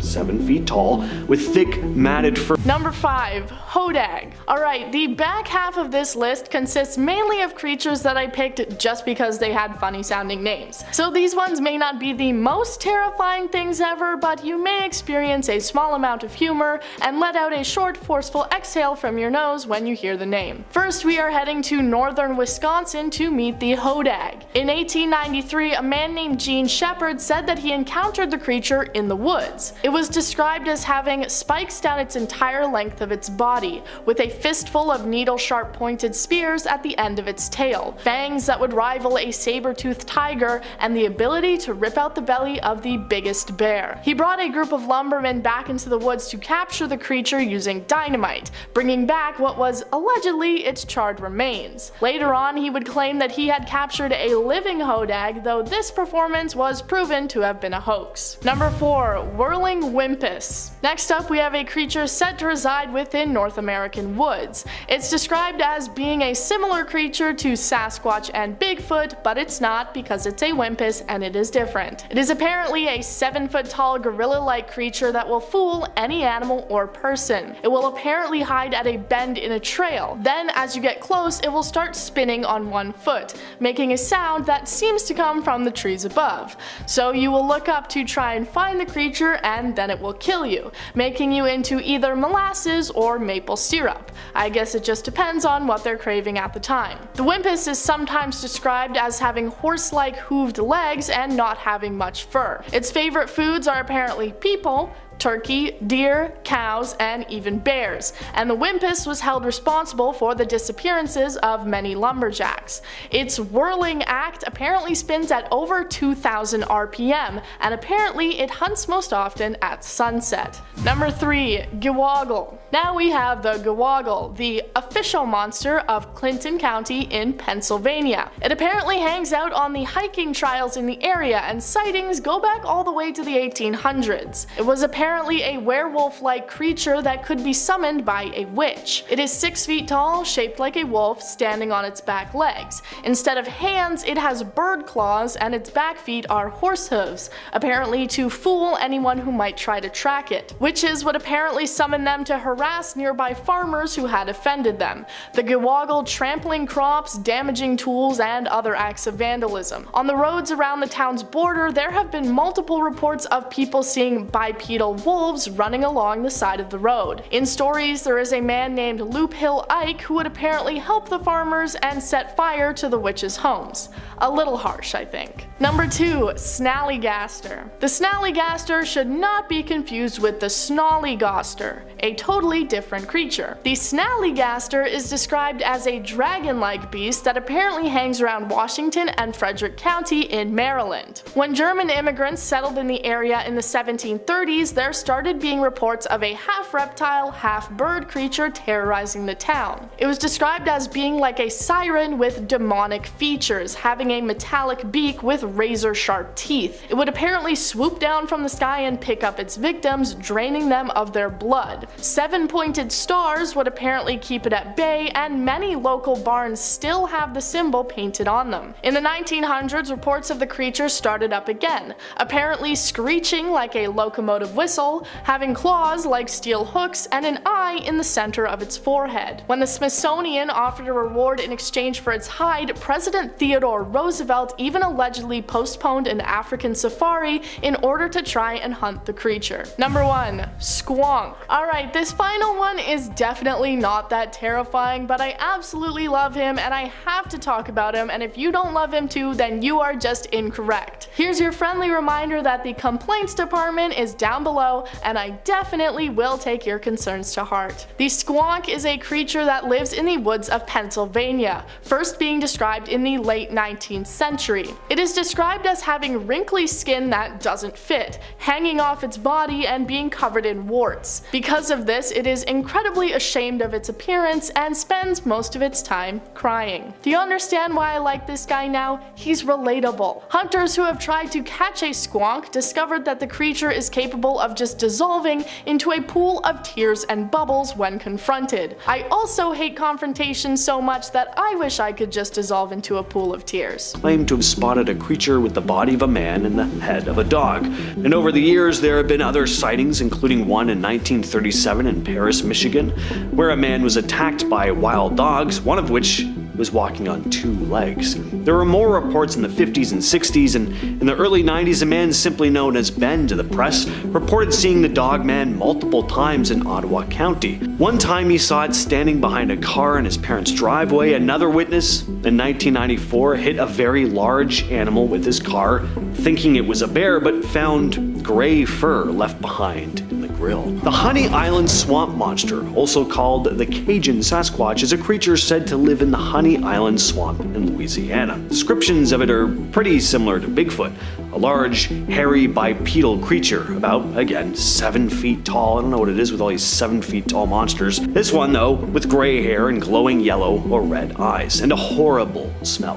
7 feet tall, with thick, matted fur. Number 5. Hodag. Alright, the back half of this list consists mainly of creatures that I picked just because they had funny sounding names. So these ones may not be the most terrifying things ever, but you may experience a small amount of humor and let out a short, forceful exhale from your nose when you hear the name. First, we are heading to northern Wisconsin to meet the Hodag. In 1893, a man named Gene Shepard said that he encountered the creature in the woods. It was described as having spikes down its entire length of its body, with a fistful of needle-sharp pointed spears at the end of its tail, fangs that would rival a saber-toothed tiger, and the ability to rip out the belly of the biggest bear. He brought a group of lumbermen back into the woods to capture the creature using dynamite, bringing back what was allegedly its charred remains. Later on, he would claim that he had captured a living Hodag, though this performance was proven to have been a hoax. Number 4. Whirling Whimpus. Next up, we have a creature said to reside within North American woods. It's described as being a similar creature to Sasquatch and Bigfoot, but it's not because it's a Whimpus and it is different. It is apparently a 7-foot-tall gorilla-like creature that will fool any animal or person. It will apparently hide at a bend in a trail. Then, as you get close, it will start spinning on one foot, making a sound that seems to come from the trees above. So you will look up to try and find the creature, and then it will kill you, making you into either molasses or maple syrup. I guess it just depends on what they're craving at the time. The Whimpus is sometimes described as having horse-like hooved legs and not having much fur. Its favorite foods are apparently people, turkey, deer, cows, and even bears, and the Whimpus was held responsible for the disappearances of many lumberjacks. Its whirling act apparently spins at over 2,000 RPM, and apparently it hunts most often at sunset. Number 3. Gewoggle. Now we have the Gewoggle, the official monster of Clinton County in Pennsylvania. It apparently hangs out on the hiking trails in the area, and sightings go back all the way to the 1800s. It was apparently a werewolf-like creature that could be summoned by a witch. It is 6 feet tall, shaped like a wolf, standing on its back legs. Instead of hands, it has bird claws, and its back feet are horse hooves, apparently to fool anyone who might try to track it. Witches would apparently summon them to harass nearby farmers who had offended them. The Gewoggle trampling crops, damaging tools, and other acts of vandalism. On the roads around the town's border, there have been multiple reports of people seeing bipedal wolves running along the side of the road. In stories, there is a man named Loop Hill Ike who would apparently help the farmers and set fire to the witches' homes. A little harsh, I think. Number 2. Snalley Gaster. The Snalley Gaster should not be confused with the Snalley Gaster, a totally different creature. The Snalley Gaster is described as a dragon-like beast that apparently hangs around Washington and Frederick County in Maryland. When German immigrants settled in the area in the 1730s, there started being reports of a half-reptile, half-bird creature terrorizing the town. It was described as being like a siren with demonic features, having a metallic beak with razor-sharp teeth. It would apparently swoop down from the sky and pick up its victims, draining them of their blood. 7-pointed stars would apparently keep it at bay, and many local barns still have the symbol painted on them. In the 1900s, reports of the creature started up again, apparently screeching like a locomotive whistle, having claws like steel hooks, and an eye in the center of its forehead. When the Smithsonian offered a reward in exchange for its hide, President Theodore Roosevelt even allegedly postponed an African safari in order to try and hunt the creature. Number 1. Squonk. Alright, this final one is definitely not that terrifying, but I absolutely love him and I have to talk about him, and if you don't love him too, then you are just incorrect. Here's your friendly reminder that the complaints department is down below, and I definitely will take your concerns to heart. The squonk is a creature that lives in the woods of Pennsylvania, first being described in the late 19th century. It is described as having wrinkly skin that doesn't fit, hanging off its body and being covered in warts. Because of this, it is incredibly ashamed of its appearance and spends most of its time crying. Do you understand why I like this guy now? He's relatable. Hunters who have tried to catch a squonk discovered that the creature is capable of just dissolving into a pool of tears and bubbles when confronted. I also hate confrontation so much that I wish I could just dissolve into a pool of tears. Claimed to have spotted a creature with the body of a man and the head of a dog. And over the years, there have been other sightings, including one in 1937 in Paris, Michigan, where a man was attacked by wild dogs, one of which was walking on two legs. There were more reports in the 50s and 60s, and in the early 90s, a man simply known as Ben to the press reported seeing the Dogman multiple times in Ottawa County. One time he saw it standing behind a car in his parents' driveway. Another witness, in 1994, hit a very large animal with his car, thinking it was a bear, but found gray fur left behind in the grill. The Honey Island Swamp Monster, also called the Cajun Sasquatch, is a creature said to live in the Honey Island Swamp in Louisiana. Descriptions of it are pretty similar to Bigfoot, a large, hairy, bipedal creature, about, again, 7 feet tall. I don't know what it is with all these 7 feet tall monsters. This one, though, with gray hair and glowing yellow or red eyes, and a horrible smell.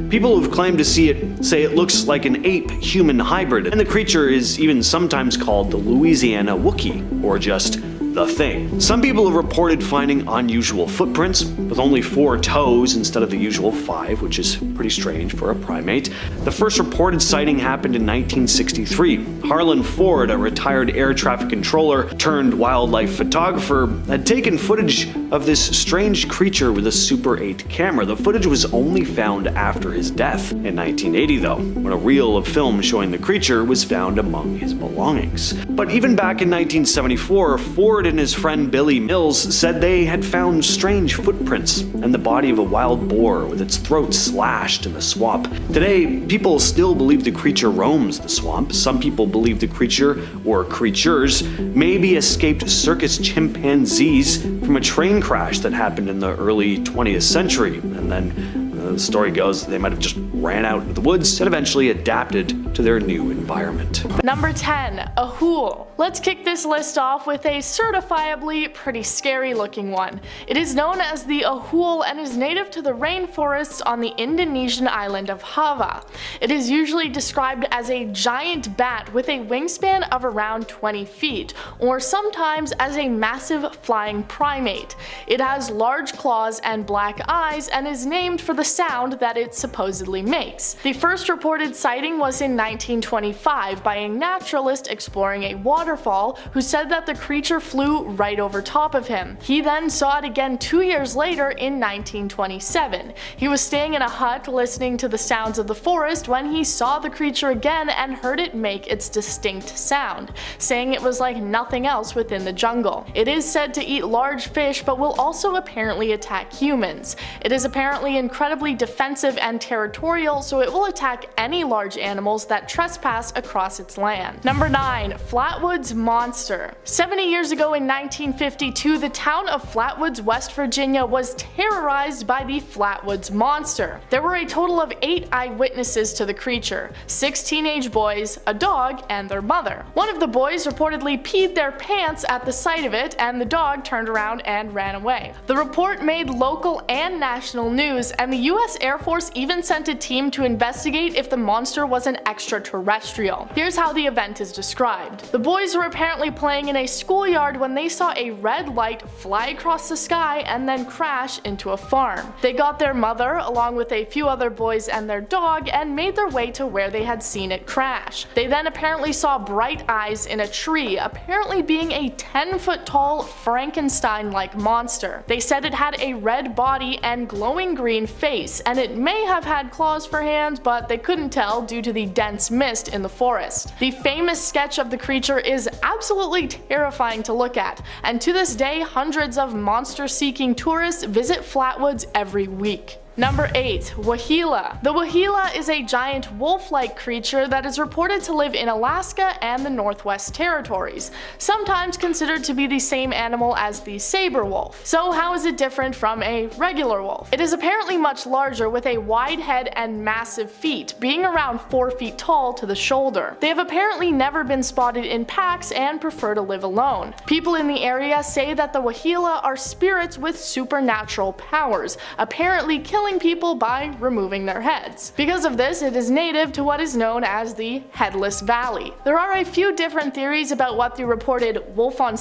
People who've claimed to see it say it looks like an ape-human hybrid, and the creature is even sometimes called the Louisiana Wookiee, or just the Thing. Some people have reported finding unusual footprints, with only 4 toes instead of the usual 5, which is pretty strange for a primate. The first reported sighting happened in 1963. Harlan Ford, a retired air traffic controller turned wildlife photographer, had taken footage of this strange creature with a Super 8 camera. The footage was only found after his death, in 1980 though, when a reel of film showing the creature was found among his belongings. But even back in 1974, Ford and his friend Billy Mills said they had found strange footprints and the body of a wild boar with its throat slashed in the swamp. Today, people still believe the creature roams the swamp. Some people believe the creature, or creatures, may be escaped circus chimpanzees from a train crash that happened in the early 20th century, and then the story goes they might have just ran out into the woods and eventually adapted to their new environment. Number 10. A hool. Let's kick this list off with a certifiably pretty scary looking one. It is known as the ahool and is native to the rainforests on the Indonesian island of Java. It is usually described as a giant bat with a wingspan of around 20 feet, or sometimes as a massive flying primate. It has large claws and black eyes and is named for the sound that it supposedly makes. The first reported sighting was in 1925 by a naturalist exploring a waterfall who said that the creature flew right over top of him. He then saw it again 2 years later in 1927. He was staying in a hut listening to the sounds of the forest when he saw the creature again and heard it make its distinct sound, saying it was like nothing else within the jungle. It is said to eat large fish but will also apparently attack humans. It is apparently incredibly defensive and territorial, so it will attack any large animals that trespass across its land. Number 9. Flatwoods Monster. 70 years ago in 1952, the town of Flatwoods, West Virginia was terrorized by the Flatwoods Monster. There were a total of 8 eyewitnesses to the creature, 6 teenage boys, a dog, and their mother. One of the boys reportedly peed their pants at the sight of it, and the dog turned around and ran away. The report made local and national news, and the US Air Force even sent a team to investigate if the monster was an extraterrestrial. Here's how the event is described. The boys were apparently playing in a schoolyard when they saw a red light fly across the sky and then crash into a farm. They got their mother, along with a few other boys and their dog, and made their way to where they had seen it crash. They then apparently saw bright eyes in a tree, apparently being a 10-foot tall Frankenstein-like monster. They said it had a red body and glowing green face, and it may have had claws for hands, but they couldn't tell due to the dense mist in the forest. The famous sketch of the creature is absolutely terrifying to look at, and to this day hundreds of monster-seeking tourists visit Flatwoods every week. Number 8. Wahila. The Wahila is a giant wolf-like creature that is reported to live in Alaska and the Northwest Territories, sometimes considered to be the same animal as the saber wolf. So how is it different from a regular wolf? It is apparently much larger with a wide head and massive feet, being around 4 feet tall to the shoulder. They have apparently never been spotted in packs and prefer to live alone. People in the area say that the Wahila are spirits with supernatural powers, apparently killing people by removing their heads. Because of this, it is native to what is known as the Headless Valley. There are a few different theories about what the reported wolf on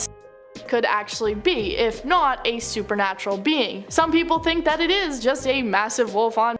could actually be, if not a supernatural being. Some people think that it is just a massive wolf on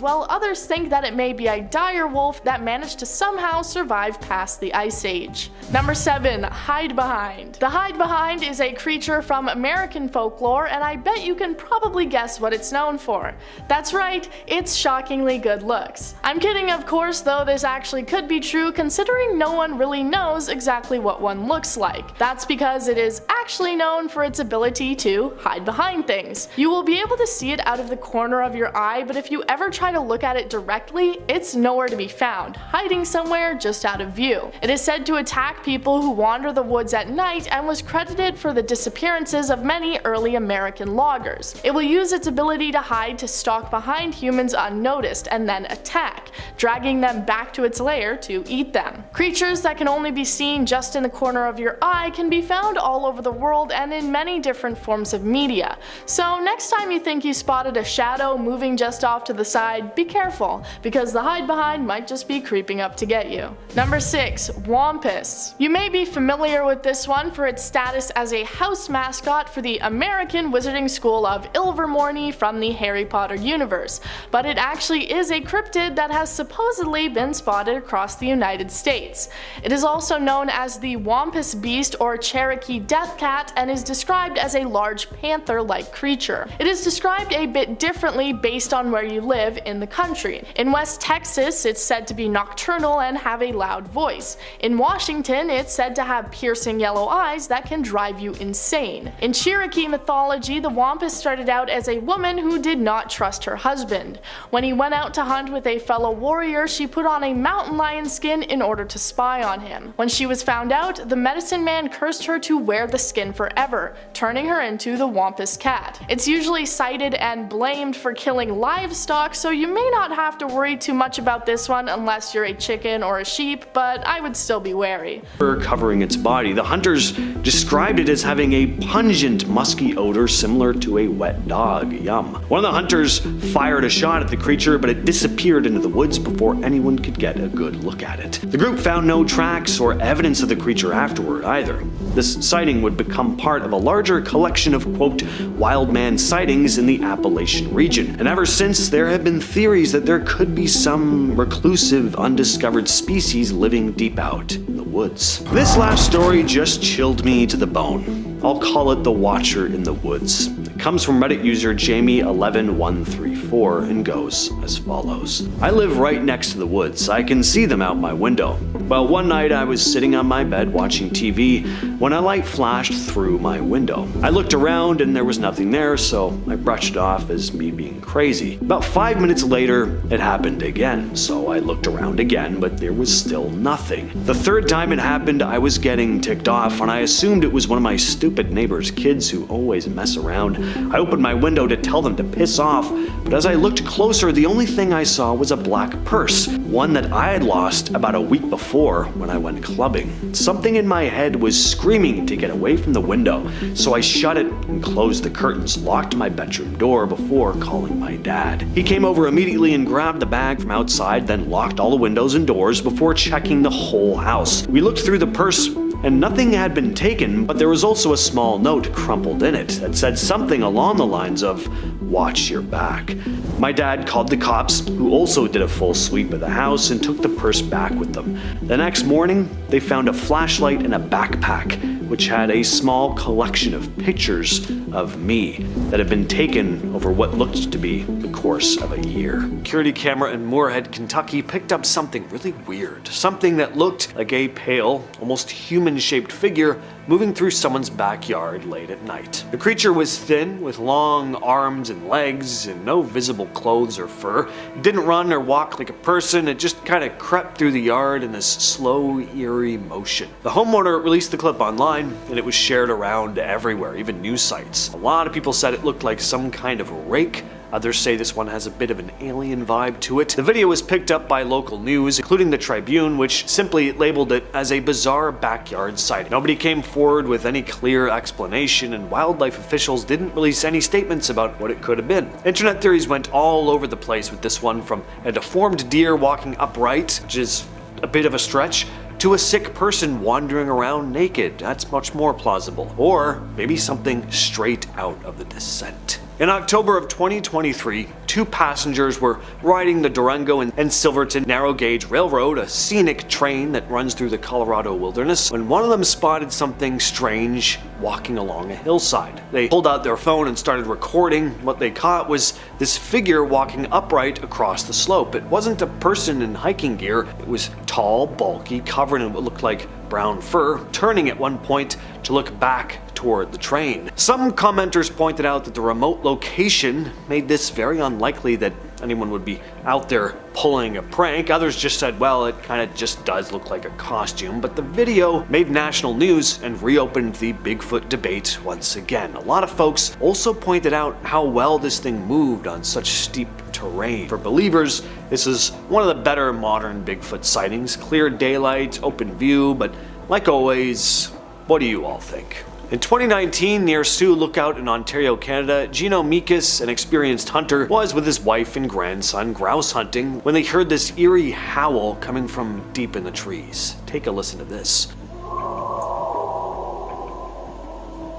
while others think that it may be a dire wolf that managed to somehow survive past the Ice Age. Number 7. Hide Behind. The Hide Behind is a creature from American folklore, and I bet you can probably guess what it's known for. That's right, it's shockingly good looks. I'm kidding of course, though this actually could be true considering no one really knows exactly what one looks like. That's because it is actually known for its ability to hide behind things. You will be able to see it out of the corner of your eye, but if you ever try to look at it directly, it's nowhere to be found, hiding somewhere just out of view. It is said to attack people who wander the woods at night and was credited for the disappearances of many early American loggers. It will use its ability to hide to stalk behind humans unnoticed and then attack, dragging them back to its lair to eat them. Creatures that can only be seen just in the corner of your eye can be found all over the world and in many different forms of media. So next time you think you spotted a shadow moving just off to the side, be careful, because the hide behind might just be creeping up to get you. Number 6. Wampus. You may be familiar with this one for its status as a house mascot for the American Wizarding School of Ilvermorny from the Harry Potter universe, but it actually is a cryptid that has supposedly been spotted across the United States. It is also known as the Wampus Beast or Cherokee Death Cat and is described as a large panther-like creature. It is described a bit differently based on where you live in the country. In West Texas, it's said to be nocturnal and have a loud voice. In Washington, it's said to have piercing yellow eyes that can drive you insane. In Cherokee mythology, the Wampus started out as a woman who did not trust her husband. When he went out to hunt with a fellow warrior, she put on a mountain lion skin in order to spy on him. When she was found out, the medicine man cursed her to wear the skin forever, turning her into the Wampus Cat. It's usually cited and blamed for killing livestock, so you may not have to worry too much about this one unless you're a chicken or a sheep, but I would still be wary. Covering its body, the hunters described it as having a pungent, musky odor similar to a wet dog. Yum. One of the hunters fired a shot at the creature, but it disappeared into the woods before anyone could get a good look at it. The group found no tracks or evidence of the creature afterward either. This sighting would become part of a larger collection of, quote, wild man sightings in the Appalachian region, and ever since there have been theories that there could be some reclusive, undiscovered species living deep out in the woods. This last story just chilled me to the bone. I'll call it the Watcher in the Woods. It comes from Reddit user Jamie11134 and goes as follows. I live right next to the woods. I can see them out my window. Well, one night I was sitting on my bed watching TV when a light flashed through my window. I looked around and there was nothing there, so I brushed it off as me being crazy. About 5 minutes later, it happened again, so I looked around again, but there was still nothing. The third time it happened, I was getting ticked off and I assumed it was one of my stupid neighbor's kids who always mess around. I opened my window to tell them to piss off, but as I looked closer, the only thing I saw was a black purse, one that I had lost about a week before when I went clubbing. Something in my head was screaming to get away from the window, so I shut it and closed the curtains, locked my bedroom door before calling my dad. He came over immediately and grabbed the bag from outside, then locked all the windows and doors before checking the whole house. We looked through the purse and nothing had been taken, but there was also a small note crumpled in it that said something along the lines of, "Watch your back." My dad called the cops, who also did a full sweep of the house and took the purse back with them. The next morning, they found a flashlight and a backpack, which had a small collection of pictures of me that had been taken over what looked to be the course of a year. Security camera in Moorhead, Kentucky picked up something really weird. Something that looked like a pale, almost human-shaped figure moving through someone's backyard late at night. The creature was thin, with long arms and legs, and no visible clothes or fur. It didn't run or walk like a person, it just kind of crept through the yard in this slow, eerie motion. The homeowner released the clip online, and it was shared around everywhere, even news sites. A lot of people said it looked like some kind of rake. Others say this one has a bit of an alien vibe to it. The video was picked up by local news, including the Tribune, which simply labeled it as a bizarre backyard sighting. Nobody came forward with any clear explanation, and wildlife officials didn't release any statements about what it could have been. Internet theories went all over the place with this one, from a deformed deer walking upright, which is a bit of a stretch, to a sick person wandering around naked. That's much more plausible. Or maybe something straight out of The Descent. In October of 2023, two passengers were riding the Durango and Silverton Narrow Gauge Railroad, a scenic train that runs through the Colorado wilderness, when one of them spotted something strange walking along a hillside. They pulled out their phone and started recording. What they caught was this figure walking upright across the slope. It wasn't a person in hiking gear. It was tall, bulky, covered in what looked like brown fur, turning at one point to look back toward the train. Some commenters pointed out that the remote location made this very unlikely that anyone would be out there pulling a prank. Others just said, well, it kind of just does look like a costume. But the video made national news and reopened the Bigfoot debate once again. A lot of folks also pointed out how well this thing moved on such steep terrain. For believers, this is one of the better modern Bigfoot sightings. Clear daylight, open view, but like always, what do you all think? In 2019, near Sioux Lookout in Ontario, Canada, Gino Mikas, an experienced hunter, was with his wife and grandson grouse hunting when they heard this eerie howl coming from deep in the trees. Take a listen to this.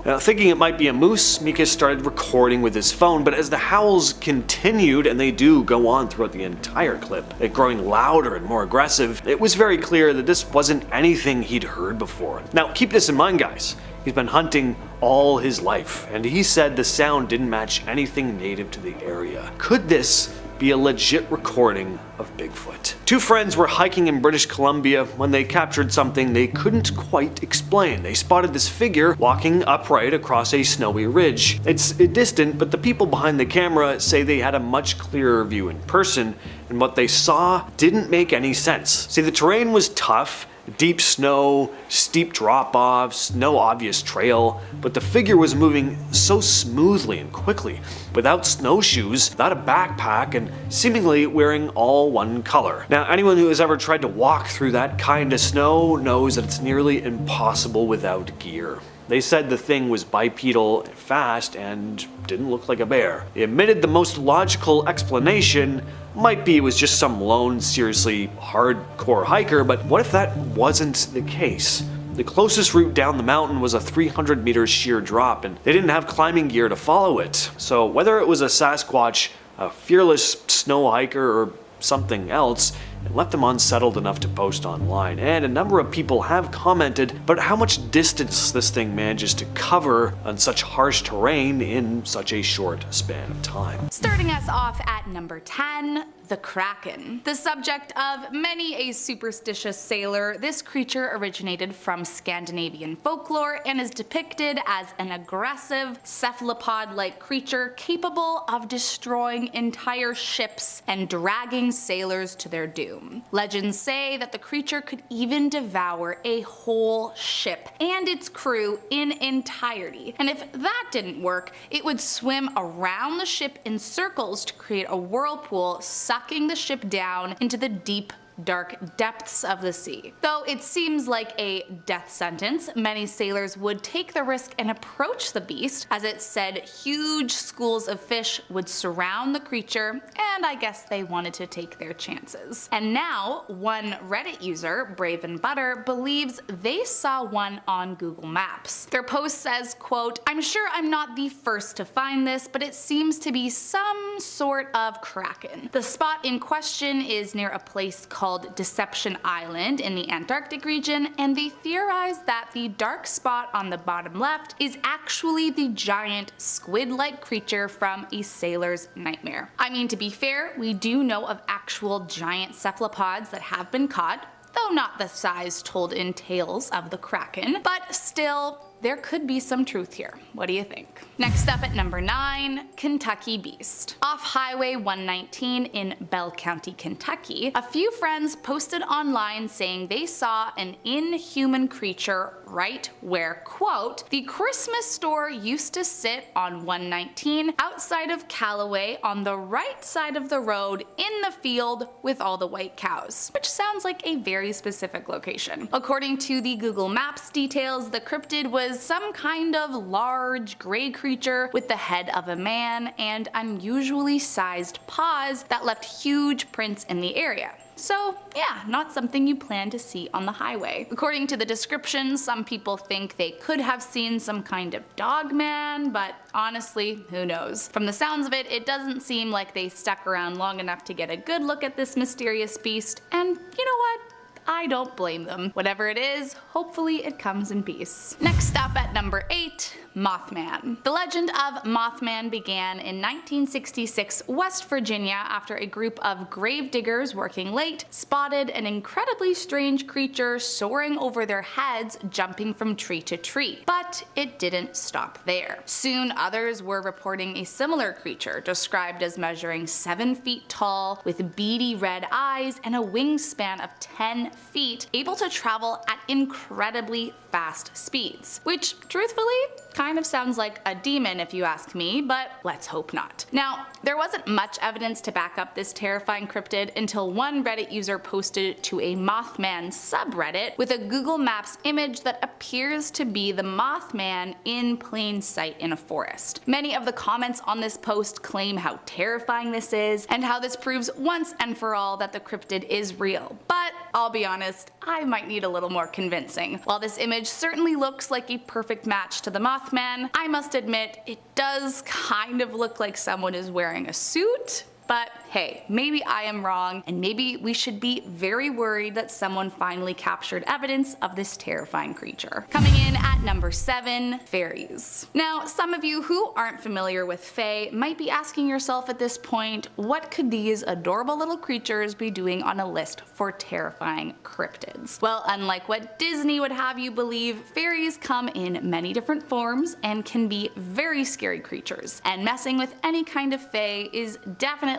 Now, thinking it might be a moose, Mikas started recording with his phone, but as the howls continued, and they do go on throughout the entire clip, it growing louder and more aggressive, it was very clear that this wasn't anything he'd heard before. Now, keep this in mind, guys. He's been hunting all his life, and he said the sound didn't match anything native to the area. Could this be a legit recording of Bigfoot? Two friends were hiking in British Columbia when they captured something they couldn't quite explain. They spotted this figure walking upright across a snowy ridge. It's distant, but the people behind the camera say they had a much clearer view in person, and what they saw didn't make any sense. See, the terrain was tough. Deep snow, steep drop-offs, no obvious trail, but the figure was moving so smoothly and quickly, without snowshoes, without a backpack, and seemingly wearing all one color. Now, anyone who has ever tried to walk through that kind of snow knows that it's nearly impossible without gear. They said the thing was bipedal, fast, and didn't look like a bear. They admitted the most logical explanation might be it was just some lone, seriously hardcore hiker, but what if that wasn't the case? The closest route down the mountain was a 300-meter sheer drop, and they didn't have climbing gear to follow it. So whether it was a Sasquatch, a fearless snow hiker, or something else, it left them unsettled enough to post online, and a number of people have commented about how much distance this thing manages to cover on such harsh terrain in such a short span of time. Starting us off at number 10, the Kraken. The subject of many a superstitious sailor, this creature originated from Scandinavian folklore and is depicted as an aggressive, cephalopod-like creature capable of destroying entire ships and dragging sailors to their doom. Legends say that the creature could even devour a whole ship and its crew in entirety, and if that didn't work, it would swim around the ship in circles to create a whirlpool, sucking the ship down into the deep, dark depths of the sea. Though it seems like a death sentence, many sailors would take the risk and approach the beast, as it said huge schools of fish would surround the creature, and I guess they wanted to take their chances. And now, one Reddit user, Brave and Butter, believes they saw one on Google Maps. Their post says, quote, "I'm sure I'm not the first to find this, but it seems to be some sort of kraken. The spot in question is near a place called Deception Island in the Antarctic region, and they theorize that the dark spot on the bottom left is actually the giant squid-like creature from A Sailor's Nightmare." I mean, to be fair, we do know of actual giant cephalopods that have been caught, though though not the size told in tales of the Kraken, but still, there could be some truth here. What do you think? Next up at number 9, Kentucky Beast. Off Highway 119 in Bell County, Kentucky, a few friends posted online saying they saw an inhuman creature right where, quote, the Christmas store used to sit on 119 outside of Callaway on the right side of the road in the field with all the white cows, which sounds like a very specific location. According to the Google Maps details, the cryptid was some kind of large gray creature with the head of a man and unusually sized paws that left huge prints in the area. So yeah, not something you plan to see on the highway. According to the description, some people think they could have seen some kind of dogman, but honestly, who knows? From the sounds of it, it doesn't seem like they stuck around long enough to get a good look at this mysterious beast, and you know what? I don't blame them. Whatever it is, hopefully it comes in peace. Next up at number 8, Mothman. The legend of Mothman began in 1966 West Virginia after a group of grave diggers working late spotted an incredibly strange creature soaring over their heads, jumping from tree to tree. But it didn't stop there. Soon others were reporting a similar creature, described as measuring 7 feet tall, with beady red eyes and a wingspan of 10 feet, able to travel at incredibly fast speeds, which truthfully kind of sounds like a demon if you ask me, but let's hope not. Now, there wasn't much evidence to back up this terrifying cryptid until one Reddit user posted it to a Mothman subreddit with a Google Maps image that appears to be the Mothman in plain sight in a forest. Many of the comments on this post claim how terrifying this is and how this proves once and for all that the cryptid is real, but I'll be honest, I might need a little more convincing. While this image certainly looks like a perfect match to the Mothman, I must admit it does kind of look like someone is wearing a suit. But hey, maybe I am wrong, and maybe we should be very worried that someone finally captured evidence of this terrifying creature. Coming in at number 7, fairies. Now, some of you who aren't familiar with fae might be asking yourself at this point, what could these adorable little creatures be doing on a list for terrifying cryptids? Well, unlike what Disney would have you believe, fairies come in many different forms and can be very scary creatures, and messing with any kind of fae is definitely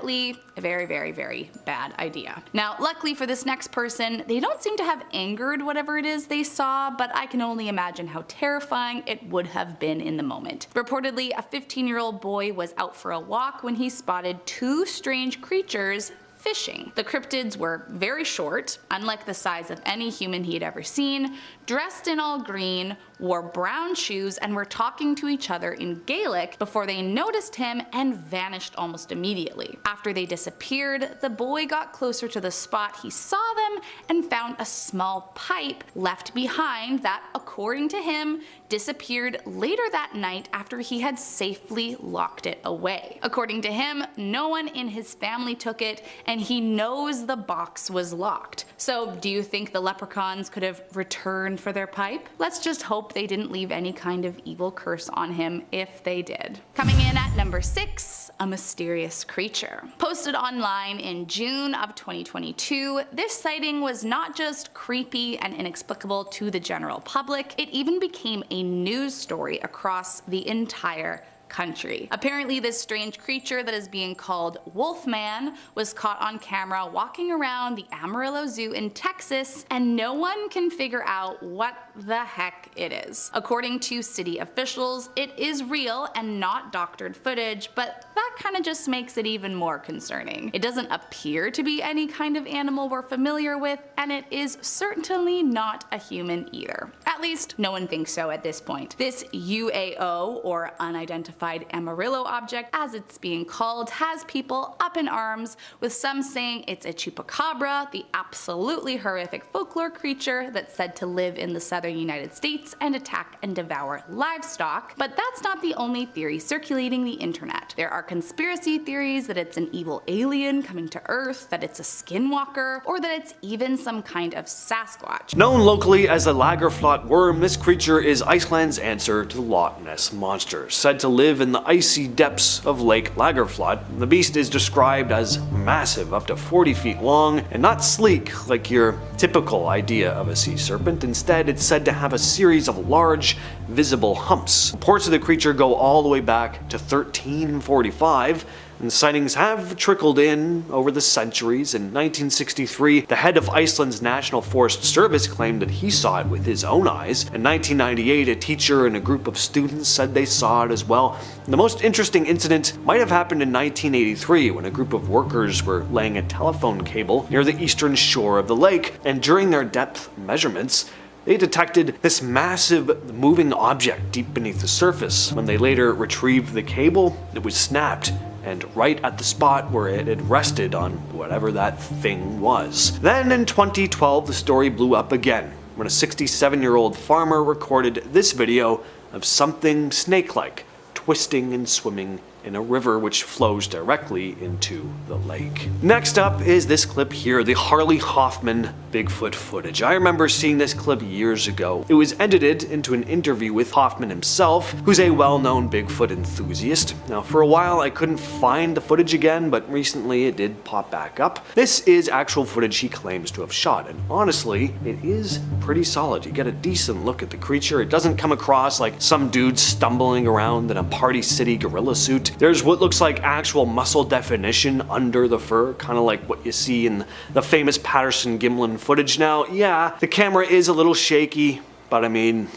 a very bad idea. Now, luckily for this next person, they don't seem to have angered whatever it is they saw, but I can only imagine how terrifying it would have been in the moment. Reportedly, a 15-year-old boy was out for a walk when he spotted 2 strange creatures fishing. The cryptids were very short, unlike the size of any human he had ever seen, dressed in all green, wore brown shoes, and were talking to each other in Gaelic before they noticed him and vanished almost immediately. After they disappeared, the boy got closer to the spot he saw them and found a small pipe left behind that, according to him, disappeared later that night after he had safely locked it away. According to him, no one in his family took it, and he knows the box was locked. So do you think the leprechauns could have returned for their pipe? Let's just hope they didn't leave any kind of evil curse on him if they did. Coming in at number 6, a mysterious creature. Posted online in June of 2022, this sighting was not just creepy and inexplicable to the general public, it even became a news story across the entire country. Apparently, this strange creature that is being called Wolfman was caught on camera walking around the Amarillo Zoo in Texas, and no one can figure out what the heck it is. According to city officials, it is real and not doctored footage, but that kind of just makes it even more concerning. It doesn't appear to be any kind of animal we're familiar with, and it is certainly not a human either. At least, no one thinks so at this point. This UAO, or unidentified Amarillo object, as it's being called, has people up in arms, with some saying it's a Chupacabra, the absolutely horrific folklore creature that's said to live in the southern United States and attack and devour livestock. But that's not the only theory circulating the internet. There are conspiracy theories that it's an evil alien coming to Earth, that it's a skinwalker, or that it's even some kind of Sasquatch. Known locally as the Lagerflot worm, this creature is Iceland's answer to the Loch Ness Monster, said to live live in the icy depths of Lake Lagerflot. The beast is described as massive, up to 40 feet long, and not sleek like your typical idea of a sea serpent. Instead, it's said to have a series of large, visible humps. Reports of the creature go all the way back to 1345, and sightings have trickled in over the centuries. In 1963, the head of Iceland's National Forest Service claimed that he saw it with his own eyes. In 1998, a teacher and a group of students said they saw it as well. The most interesting incident might have happened in 1983 when a group of workers were laying a telephone cable near the eastern shore of the lake, and during their depth measurements, they detected this massive moving object deep beneath the surface. When they later retrieved the cable, it was snapped, and right at the spot where it had rested on whatever that thing was. Then in 2012, the story blew up again when a 67-year-old farmer recorded this video of something snake-like twisting and swimming in a river which flows directly into the lake. Next up is this clip here, the Harley Hoffman Bigfoot footage. I remember seeing this clip years ago. It was edited into an interview with Hoffman himself, who's a well-known Bigfoot enthusiast. Now, for a while I couldn't find the footage again, but recently it did pop back up. This is actual footage he claims to have shot, and honestly, it is pretty solid. You get a decent look at the creature. It doesn't come across like some dude stumbling around in a Party City gorilla suit. There's what looks like actual muscle definition under the fur, kind of like what you see in the famous Patterson Gimlin footage. Now, yeah, the camera is a little shaky, but I mean,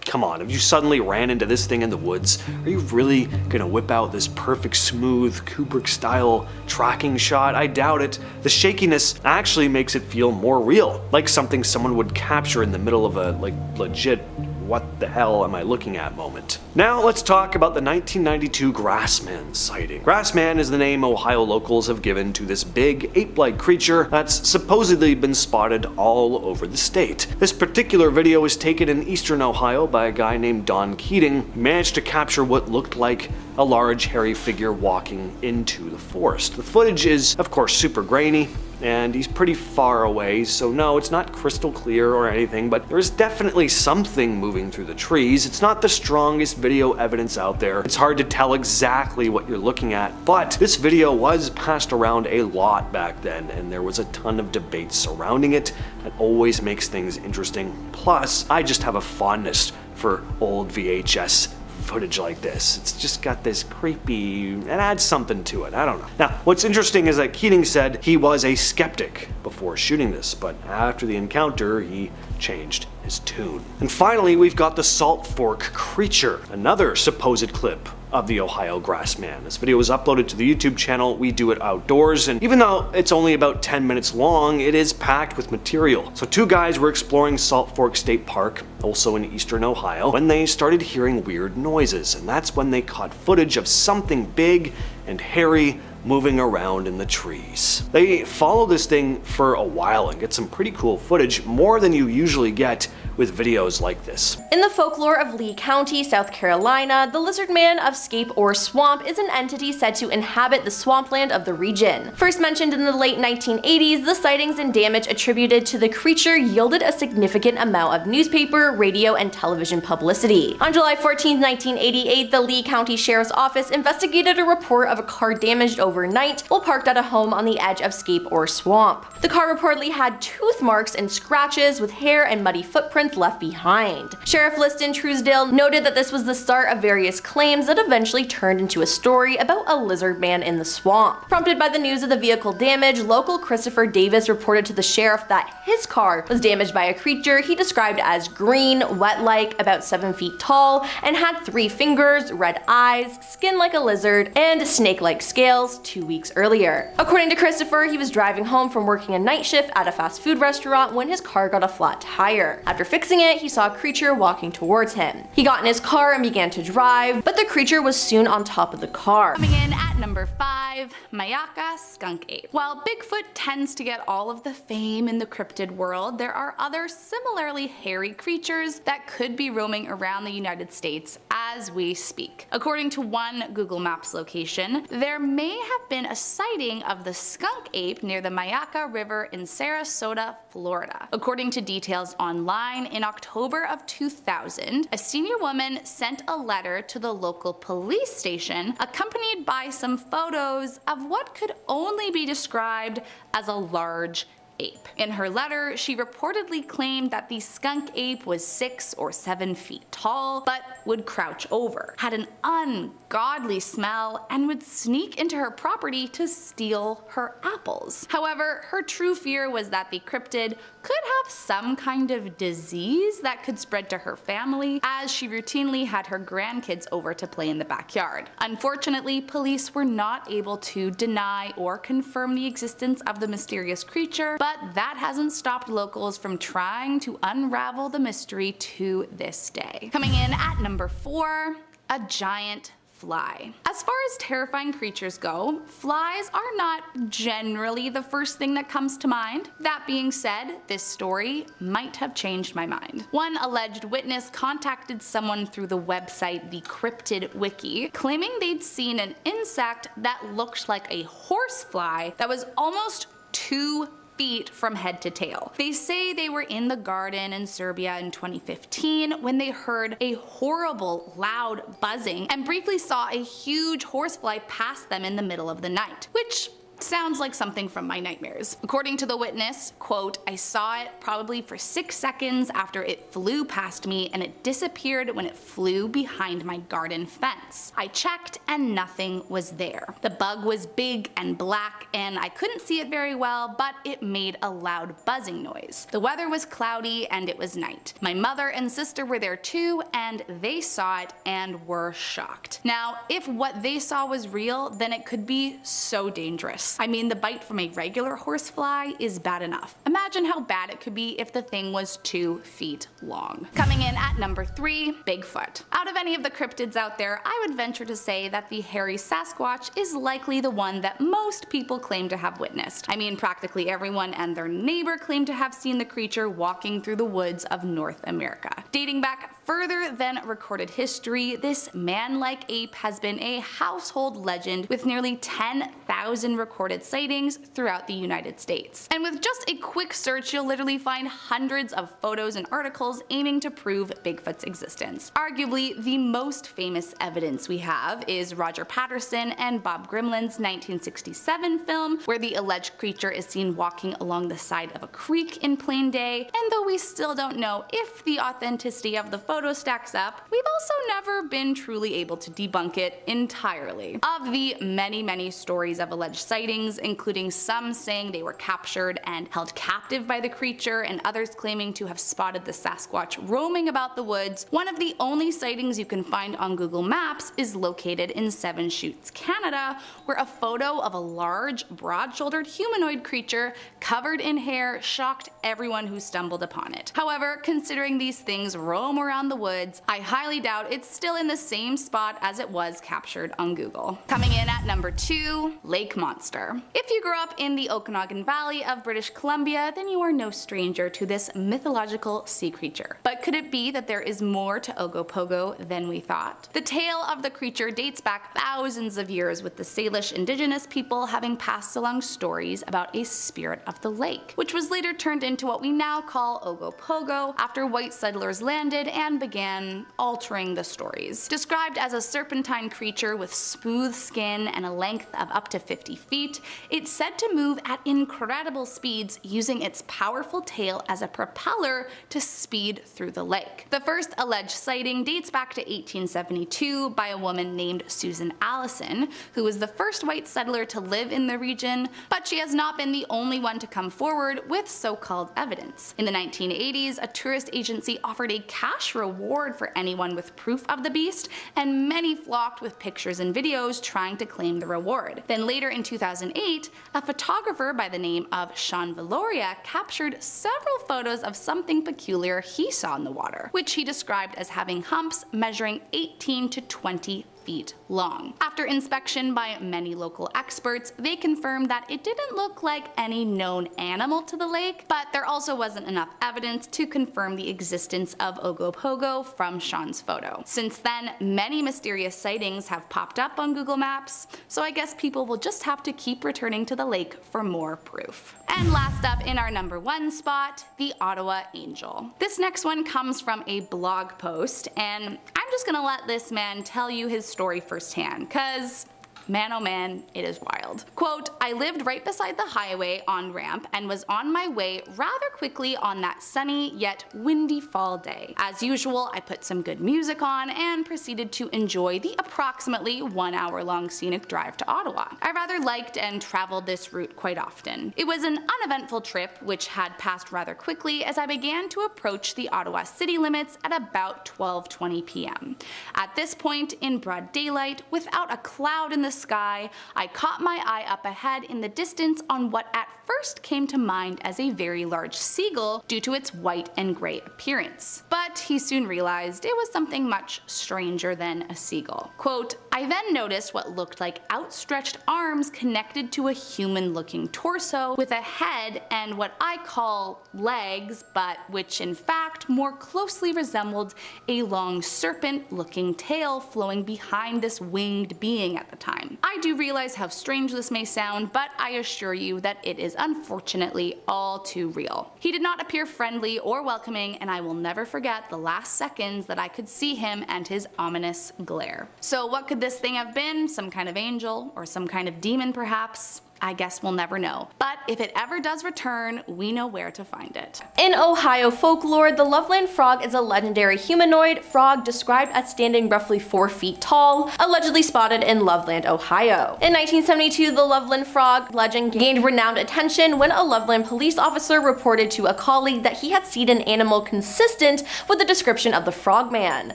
come on, if you suddenly ran into this thing in the woods, are you really gonna whip out this perfect, smooth, Kubrick-style tracking shot? I doubt it. The shakiness actually makes it feel more real, like something someone would capture in the middle of a, legit what the hell am I looking at moment. Now let's talk about the 1992 Grassman sighting. Grassman is the name Ohio locals have given to this big ape-like creature that's supposedly been spotted all over the state. This particular video was taken in eastern Ohio by a guy named Don Keating. He managed to capture what looked like a large hairy figure walking into the forest. The footage is of course super grainy, and he's pretty far away, so no, it's not crystal clear or anything, but there is definitely something moving through the trees. It's not the strongest video evidence out there. It's hard to tell exactly what you're looking at, but this video was passed around a lot back then, and there was a ton of debate surrounding it. That always makes things interesting. Plus, I just have a fondness for old VHS footage like this. It's just got this creepy, it adds something to it, I don't know. Now, what's interesting is that Keating said he was a skeptic before shooting this, but after the encounter, he changed his tune. And finally, we've got the Salt Fork Creature, another supposed clip of the Ohio Grassman. This video was uploaded to the YouTube channel We Do It Outdoors, and even though it's only about 10 minutes long, it is packed with material. So two guys were exploring Salt Fork State Park, also in eastern Ohio, when they started hearing weird noises, and that's when they caught footage of something big and hairy moving around in the trees. They follow this thing for a while and get some pretty cool footage, more than you usually get with videos like this. In the folklore of Lee County, South Carolina, the lizard man of Scape or Swamp is an entity said to inhabit the swampland of the region. First mentioned in the late 1980s, the sightings and damage attributed to the creature yielded a significant amount of newspaper, radio, and television publicity. On July 14, 1988, the Lee County Sheriff's Office investigated a report of a car damaged overnight while parked at a home on the edge of Scape or Swamp. The car reportedly had tooth marks and scratches with hair and muddy footprints left behind. Sheriff Liston Truesdale noted that this was the start of various claims that eventually turned into a story about a lizard man in the swamp. Prompted by the news of the vehicle damage, local Christopher Davis reported to the sheriff that his car was damaged by a creature he described as green, wet-like, about 7 feet tall, and had 3 fingers, red eyes, skin like a lizard, and snake-like scales 2 weeks earlier. According to Christopher, he was driving home from working a night shift at a fast food restaurant when his car got a flat tire. After fixing it, he saw a creature walking towards him. He got in his car and began to drive, but the creature was soon on top of the car. Coming in at number 5, Mayaka Skunk Ape. While Bigfoot tends to get all of the fame in the cryptid world, there are other similarly hairy creatures that could be roaming around the United States as we speak. According to one Google Maps location, there may have been a sighting of the skunk ape near the Mayaka River in Sarasota, Florida. According to details online, timeline, in October of 2000, a senior woman sent a letter to the local police station accompanied by some photos of what could only be described as a large ape. In her letter, she reportedly claimed that the skunk ape was 6 or 7 feet tall, but would crouch over, had an ungodly smell, and would sneak into her property to steal her apples. However, her true fear was that the cryptid could have some kind of disease that could spread to her family, as she routinely had her grandkids over to play in the backyard. Unfortunately, police were not able to deny or confirm the existence of the mysterious creature, but that hasn't stopped locals from trying to unravel the mystery to this day. Coming in at number 4, a giant fly. As far as terrifying creatures go, flies are not generally the first thing that comes to mind. That being said, this story might have changed my mind. One alleged witness contacted someone through the website the Cryptid Wiki, claiming they'd seen an insect that looked like a horsefly that was almost 2 feet from head to tail. They say they were in the garden in Serbia in 2015 when they heard a horrible, loud buzzing and briefly saw a huge horsefly pass them in the middle of the night, which sounds like something from my nightmares. According to the witness, quote, "I saw it probably for 6 seconds after it flew past me, and it disappeared when it flew behind my garden fence. I checked and nothing was there. The bug was big and black, and I couldn't see it very well, but it made a loud buzzing noise. The weather was cloudy and it was night. My mother and sister were there too, and they saw it and were shocked." Now, if what they saw was real, then it could be so dangerous. I mean, the bite from a regular horsefly is bad enough. Imagine how bad it could be if the thing was 2 feet long. Coming in at number 3, Bigfoot. Out of any of the cryptids out there, I would venture to say that the hairy Sasquatch is likely the one that most people claim to have witnessed. I mean, practically everyone and their neighbor claim to have seen the creature walking through the woods of North America. Dating back further than recorded history, this man-like ape has been a household legend with nearly 10,000 recorded sightings throughout the United States. And with just a quick search, you'll literally find hundreds of photos and articles aiming to prove Bigfoot's existence. Arguably, the most famous evidence we have is Roger Patterson and Bob Grimland's 1967 film, where the alleged creature is seen walking along the side of a creek in plain day, and though we still don't know if the authenticity of the photo stacks up, we've also never been truly able to debunk it entirely. Of the many stories of alleged sightings, including some saying they were captured and held captive by the creature, and others claiming to have spotted the Sasquatch roaming about the woods, one of the only sightings you can find on Google Maps is located in Seven Chutes, Canada, where a photo of a large, broad-shouldered humanoid creature covered in hair shocked everyone who stumbled upon it. However, considering these things roam around the woods, I highly doubt it's still in the same spot as it was captured on Google. Coming in at number 2, Lake Monster. If you grew up in the Okanagan Valley of British Columbia, then you are no stranger to this mythological sea creature. But could it be that there is more to Ogo Pogo than we thought? The tale of the creature dates back thousands of years, with the Salish indigenous people having passed along stories about a spirit of the lake, which was later turned into what we now call Ogo Pogo after white settlers landed and began altering the stories. Described as a serpentine creature with smooth skin and a length of up to 50 feet, it's said to move at incredible speeds, using its powerful tail as a propeller to speed through the lake. The first alleged sighting dates back to 1872 by a woman named Susan Allison, who was the first white settler to live in the region, but she has not been the only one to come forward with so-called evidence. In the 1980s, a tourist agency offered a cash reward for anyone with proof of the beast, and many flocked with pictures and videos trying to claim the reward. Then later in 2008, a photographer by the name of Sean Valoria captured several photos of something peculiar he saw in the water, which he described as having humps measuring 18 to 20 feet long. After inspection by many local experts, they confirmed that it didn't look like any known animal to the lake, but there also wasn't enough evidence to confirm the existence of Ogo Pogo from Sean's photo. Since then, many mysterious sightings have popped up on Google Maps, so I guess people will just have to keep returning to the lake for more proof. And last up in our number 1 spot, the Ottawa Angel. This next one comes from a blog post, and I'm just gonna let this man tell you his story firsthand, cause man oh man, it is wild. Quote, I lived right beside the highway on-ramp and was on my way rather quickly on that sunny yet windy fall day. As usual, I put some good music on and proceeded to enjoy the approximately 1 hour long scenic drive to Ottawa. I rather liked and traveled this route quite often. It was an uneventful trip which had passed rather quickly as I began to approach the Ottawa city limits at about 12:20 p.m. At this point, in broad daylight, without a cloud in the sky, I caught my eye up ahead in the distance on what at first came to mind as a very large seagull due to its white and gray appearance. But he soon realized it was something much stranger than a seagull. Quote, I then noticed what looked like outstretched arms connected to a human-looking torso with a head and what I call legs, but which in fact more closely resembled a long serpent-looking tail flowing behind this winged being at the time. I do realize how strange this may sound, but I assure you that it is unfortunately all too real. He did not appear friendly or welcoming, and I will never forget the last seconds that I could see him and his ominous glare. So what could this thing have been? Some kind of angel? Or some kind of demon perhaps? I guess we'll never know. But if it ever does return, we know where to find it. In Ohio folklore, the Loveland Frog is a legendary humanoid frog described as standing roughly 4 feet tall, allegedly spotted in Loveland, Ohio. In 1972, the Loveland Frog legend gained renowned attention when a Loveland police officer reported to a colleague that he had seen an animal consistent with the description of the Frogman.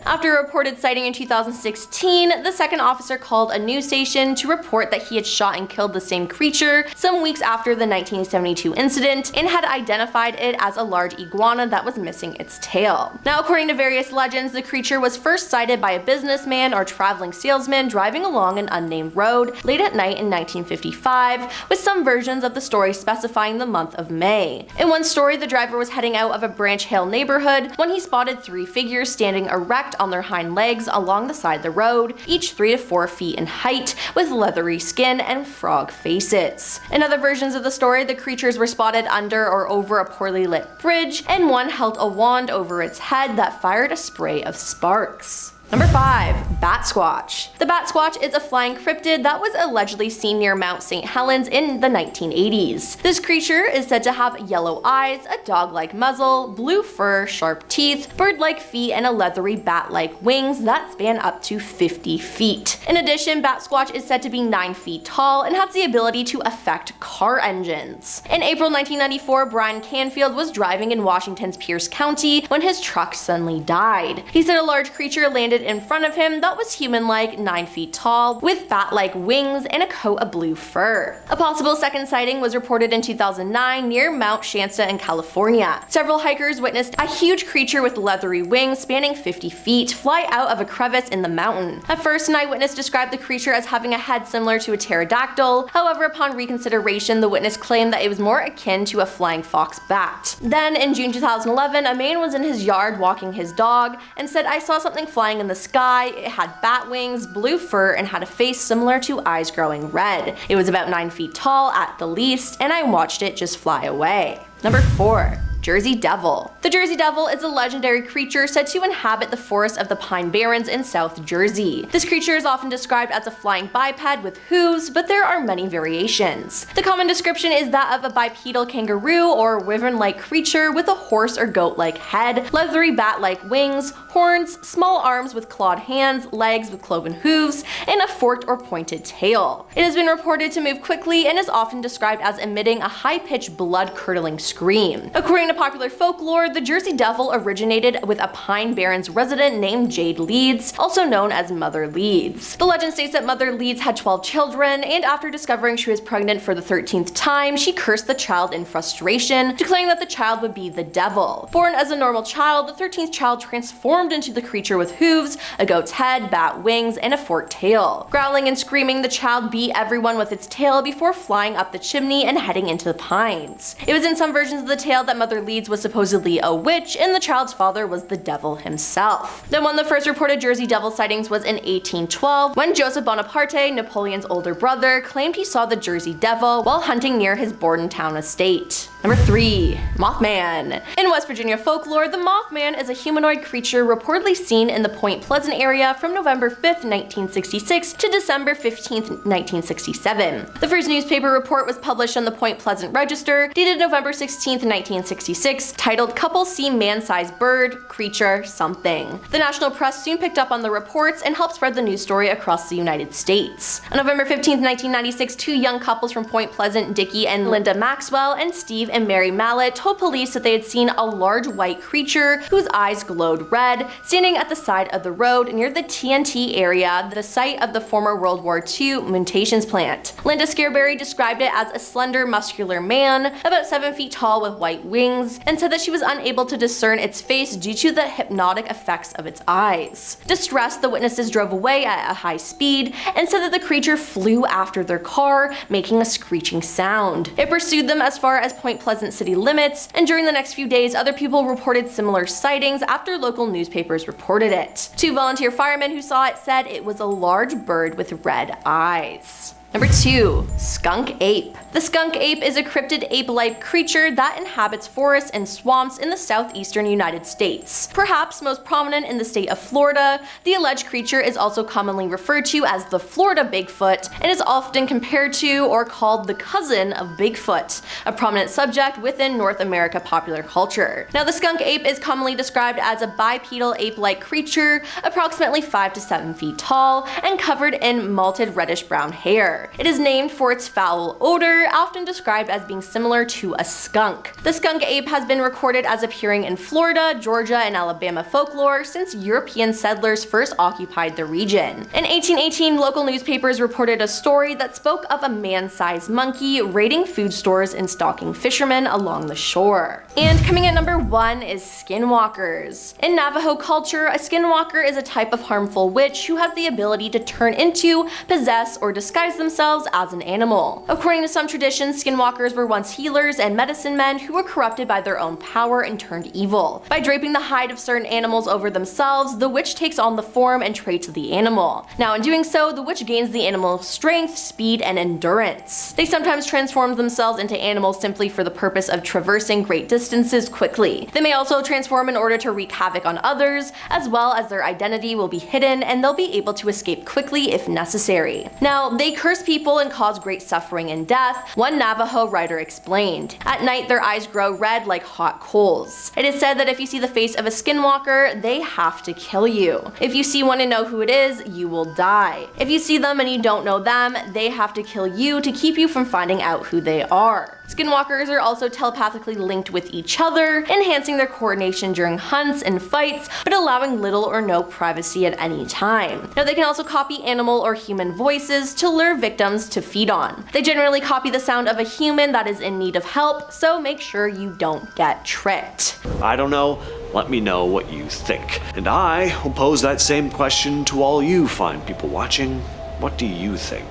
After a reported sighting in 2016, the second officer called a news station to report that he had shot and killed the same creature some weeks after the 1972 incident and had identified it as a large iguana that was missing its tail. Now, according to various legends, the creature was first sighted by a businessman or traveling salesman driving along an unnamed road late at night in 1955, with some versions of the story specifying the month of May. In one story, the driver was heading out of a Branch Hill neighborhood when he spotted 3 figures standing erect on their hind legs along the side of the road, each 3 to 4 feet in height, with leathery skin and frog faces. In other versions of the story, the creatures were spotted under or over a poorly lit bridge, and one held a wand over its head that fired a spray of sparks. Number 5. Bat Squatch. The Bat Squatch is a flying cryptid that was allegedly seen near Mount St. Helens in the 1980s. This creature is said to have yellow eyes, a dog-like muzzle, blue fur, sharp teeth, bird-like feet, and a leathery bat-like wings that span up to 50 feet. In addition, Bat Squatch is said to be 9 feet tall and has the ability to affect car engines. In April 1994, Brian Canfield was driving in Washington's Pierce County when his truck suddenly died. He said a large creature landed in front of him that was human-like, 9 feet tall, with bat-like wings and a coat of blue fur. A possible second sighting was reported in 2009 near Mount Shasta in California. Several hikers witnessed a huge creature with leathery wings spanning 50 feet fly out of a crevice in the mountain. At first, an eyewitness described the creature as having a head similar to a pterodactyl. However, upon reconsideration, the witness claimed that it was more akin to a flying fox bat. Then, in June 2011, a man was in his yard walking his dog and said, I saw something flying in the sky. It had bat wings, blue fur, and had a face similar to eyes growing red. It was about 9 feet tall at the least, and I watched it just fly away. Number 4. Jersey Devil. The Jersey Devil is a legendary creature said to inhabit the forests of the Pine Barrens in South Jersey. This creature is often described as a flying biped with hooves, but there are many variations. The common description is that of a bipedal kangaroo or wyvern-like creature with a horse or goat-like head, leathery bat-like wings, horns, small arms with clawed hands, legs with cloven hooves, and a forked or pointed tail. It has been reported to move quickly and is often described as emitting a high-pitched blood-curdling scream. According to popular folklore, the Jersey Devil originated with a Pine Barrens resident named Jade Leeds, also known as Mother Leeds. The legend states that Mother Leeds had 12 children, and after discovering she was pregnant for the 13th time, she cursed the child in frustration, declaring that the child would be the devil. Born as a normal child, the 13th child transformed into the creature with hooves, a goat's head, bat wings, and a forked tail. Growling and screaming, the child beat everyone with its tail before flying up the chimney and heading into the pines. It was in some versions of the tale that Mother Leeds was supposedly a witch, and the child's father was the devil himself. Then one of the first reported Jersey Devil sightings was in 1812, when Joseph Bonaparte, Napoleon's older brother, claimed he saw the Jersey Devil while hunting near his Bordentown estate. Number 3. Mothman. In West Virginia folklore, the Mothman is a humanoid creature reportedly seen in the Point Pleasant area from November 5th, 1966 to December 15th, 1967. The first newspaper report was published on the Point Pleasant Register, dated November 16th, 1966, titled "Couple See Man-Sized Bird, Creature, Something." The national press soon picked up on the reports and helped spread the news story across the United States. On November 15th, 1996, two young couples from Point Pleasant, Dickie and Linda Maxwell, and Steve and Mary Mallet, told police that they had seen a large white creature whose eyes glowed red, standing at the side of the road near the TNT area, the site of the former World War II munitions plant. Linda Scarberry described it as a slender, muscular man, about 7 feet tall with white wings, and said that she was unable to discern its face due to the hypnotic effects of its eyes. Distressed, the witnesses drove away at a high speed and said that the creature flew after their car, making a screeching sound. It pursued them as far as Point Pleasant city limits, and during the next few days, other people reported similar sightings after local newspapers reported it. Two volunteer firemen who saw it said it was a large bird with red eyes. Number 2. Skunk Ape. The skunk ape is a cryptid ape-like creature that inhabits forests and swamps in the southeastern United States. Perhaps most prominent in the state of Florida, the alleged creature is also commonly referred to as the Florida Bigfoot and is often compared to or called the cousin of Bigfoot, a prominent subject within North America popular culture. Now, the skunk ape is commonly described as a bipedal ape-like creature, approximately 5 to 7 feet tall and covered in malted reddish-brown hair. It is named for its foul odor, often described as being similar to a skunk. The skunk ape has been recorded as appearing in Florida, Georgia, and Alabama folklore since European settlers first occupied the region. In 1818, local newspapers reported a story that spoke of a man-sized monkey raiding food stores and stalking fishermen along the shore. And coming at number 1 is skinwalkers. In Navajo culture, a skinwalker is a type of harmful witch who has the ability to turn into, possess, or disguise themselves as an animal. According to some traditions, skinwalkers were once healers and medicine men who were corrupted by their own power and turned evil. By draping the hide of certain animals over themselves, the witch takes on the form and traits of the animal. Now, in doing so, the witch gains the animal's strength, speed, and endurance. They sometimes transform themselves into animals simply for the purpose of traversing great distances quickly. They may also transform in order to wreak havoc on others, as well as their identity will be hidden and they'll be able to escape quickly if necessary. Now, they curse people and cause great suffering and death, one Navajo writer explained. At night, their eyes grow red like hot coals. It is said that if you see the face of a skinwalker, they have to kill you. If you see one and know who it is, you will die. If you see them and you don't know them, they have to kill you to keep you from finding out who they are. Skinwalkers are also telepathically linked with each other, enhancing their coordination during hunts and fights, but allowing little or no privacy at any time. Now, they can also copy animal or human voices to lure victims to feed on. They generally copy the sound of a human that is in need of help, so make sure you don't get tricked. I don't know. Let me know what you think. And I will pose that same question to all you fine people watching. What do you think?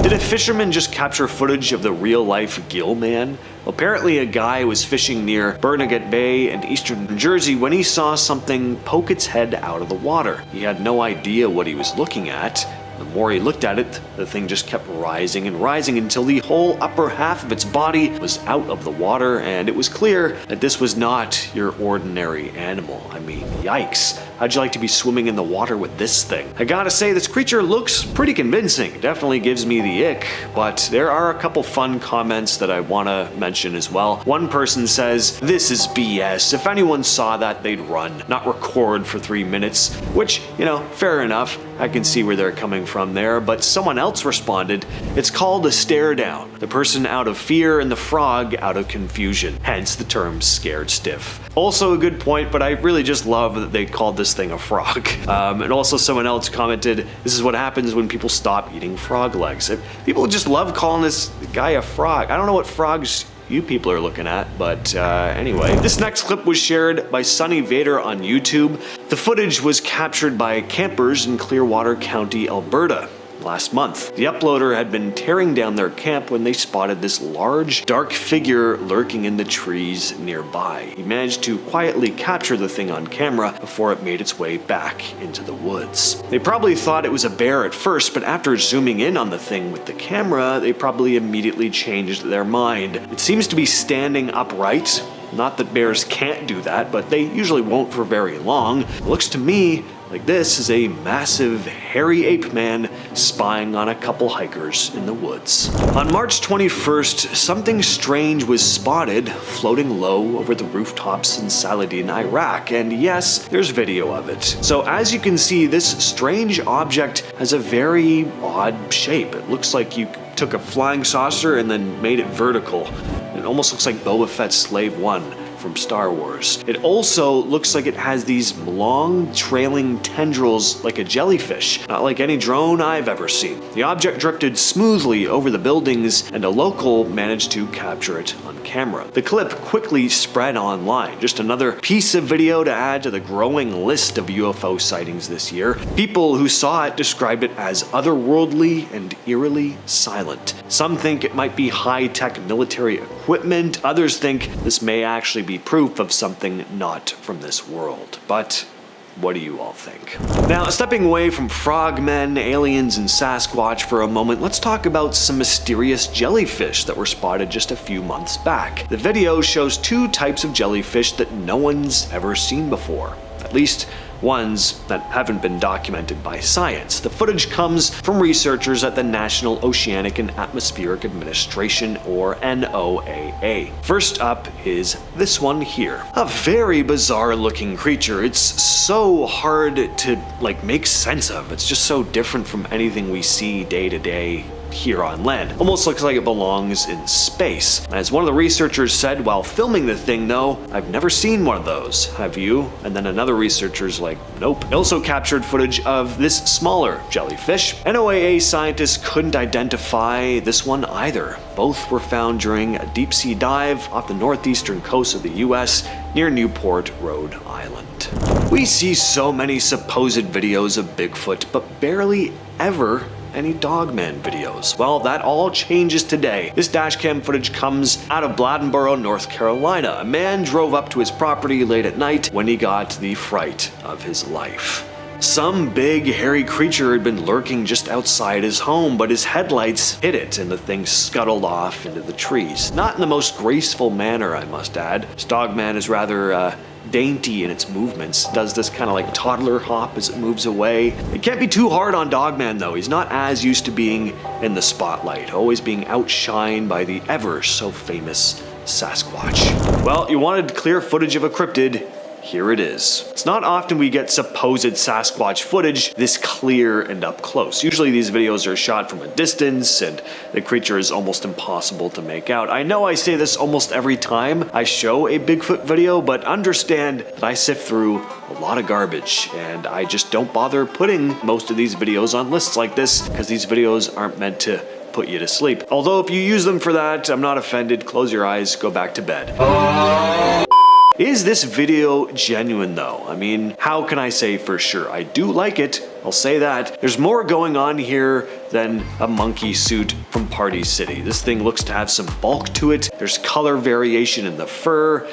Did a fisherman just capture footage of the real-life gill man? Apparently a guy was fishing near Barnegat Bay in eastern New Jersey when he saw something poke its head out of the water. He had no idea what he was looking at. The more he looked at it, the thing just kept rising and rising until the whole upper half of its body was out of the water, and it was clear that this was not your ordinary animal. I mean, yikes. How'd you like to be swimming in the water with this thing? I gotta say, this creature looks pretty convincing. Definitely gives me the ick, but there are a couple fun comments that I wanna mention as well. One person says, "This is BS. If anyone saw that, they'd run, not record for 3 minutes," which, you know, fair enough. I can see where they're coming from there, but someone else responded, "It's called a stare down. The person out of fear and the frog out of confusion. Hence the term scared stiff." Also a good point, but I really just love that they called this thing a frog. And also someone else commented, "This is what happens when people stop eating frog legs." People just love calling this guy a frog. I don't know what frogs you people are looking at, but anyway. This next clip was shared by Sunny Vader on YouTube. The footage was captured by campers in Clearwater County, Alberta last month. The uploader had been tearing down their camp when they spotted this large, dark figure lurking in the trees nearby. He managed to quietly capture the thing on camera before it made its way back into the woods. They probably thought it was a bear at first, but after zooming in on the thing with the camera, they probably immediately changed their mind. It seems to be standing upright. Not that bears can't do that, but they usually won't for very long. It looks to me like this is a massive, hairy ape man spying on a couple hikers in the woods. On March 21st, something strange was spotted floating low over the rooftops in Saladine, Iraq, and yes, there's video of it. So as you can see, this strange object has a very odd shape. It looks like you took a flying saucer and then made it vertical. It almost looks like Boba Fett's Slave One from Star Wars. It also looks like it has these long trailing tendrils like a jellyfish, not like any drone I've ever seen. The object drifted smoothly over the buildings and a local managed to capture it on camera. The clip quickly spread online, just another piece of video to add to the growing list of UFO sightings this year. People who saw it described it as otherworldly and eerily silent. Some think it might be high-tech military equipment, others think this may actually be proof of something not from this world. But what do you all think? Now, stepping away from frogmen, aliens, and Sasquatch for a moment, let's talk about some mysterious jellyfish that were spotted just a few months back. The video shows two types of jellyfish that no one's ever seen before. At least ones that haven't been documented by science. The footage comes from researchers at the National Oceanic and Atmospheric Administration, or NOAA. First up is this one here. A very bizarre looking creature. It's so hard to make sense of. It's just so different from anything we see day to day here on land. Almost looks like it belongs in space. As one of the researchers said while filming the thing though, "I've never seen one of those. Have you?" And then another researcher's like, "Nope." They also captured footage of this smaller jellyfish. NOAA scientists couldn't identify this one either. Both were found during a deep sea dive off the northeastern coast of the US near Newport, Rhode Island. We see so many supposed videos of Bigfoot, but barely ever any Dogman videos. Well, that all changes today. This dashcam footage comes out of Bladensboro, North Carolina. A man drove up to his property late at night when he got the fright of his life. Some big hairy creature had been lurking just outside his home, but his headlights hit it and the thing scuttled off into the trees. Not in the most graceful manner, I must add. This Dogman is rather dainty in its movements, does this kind of toddler hop as it moves away. It can't be too hard on Dogman though. He's not as used to being in the spotlight, always being outshined by the ever so famous Sasquatch. Well, you wanted clear footage of a cryptid. Here it is. It's not often we get supposed Sasquatch footage this clear and up close. Usually these videos are shot from a distance and the creature is almost impossible to make out. I know I say this almost every time I show a Bigfoot video, but understand that I sift through a lot of garbage and I just don't bother putting most of these videos on lists like this because these videos aren't meant to put you to sleep. Although if you use them for that, I'm not offended. Close your eyes, go back to bed. Is this video genuine though? I mean, how can I say for sure? I do like it, I'll say that. There's more going on here than a monkey suit from Party City. This thing looks to have some bulk to it. There's color variation in the fur.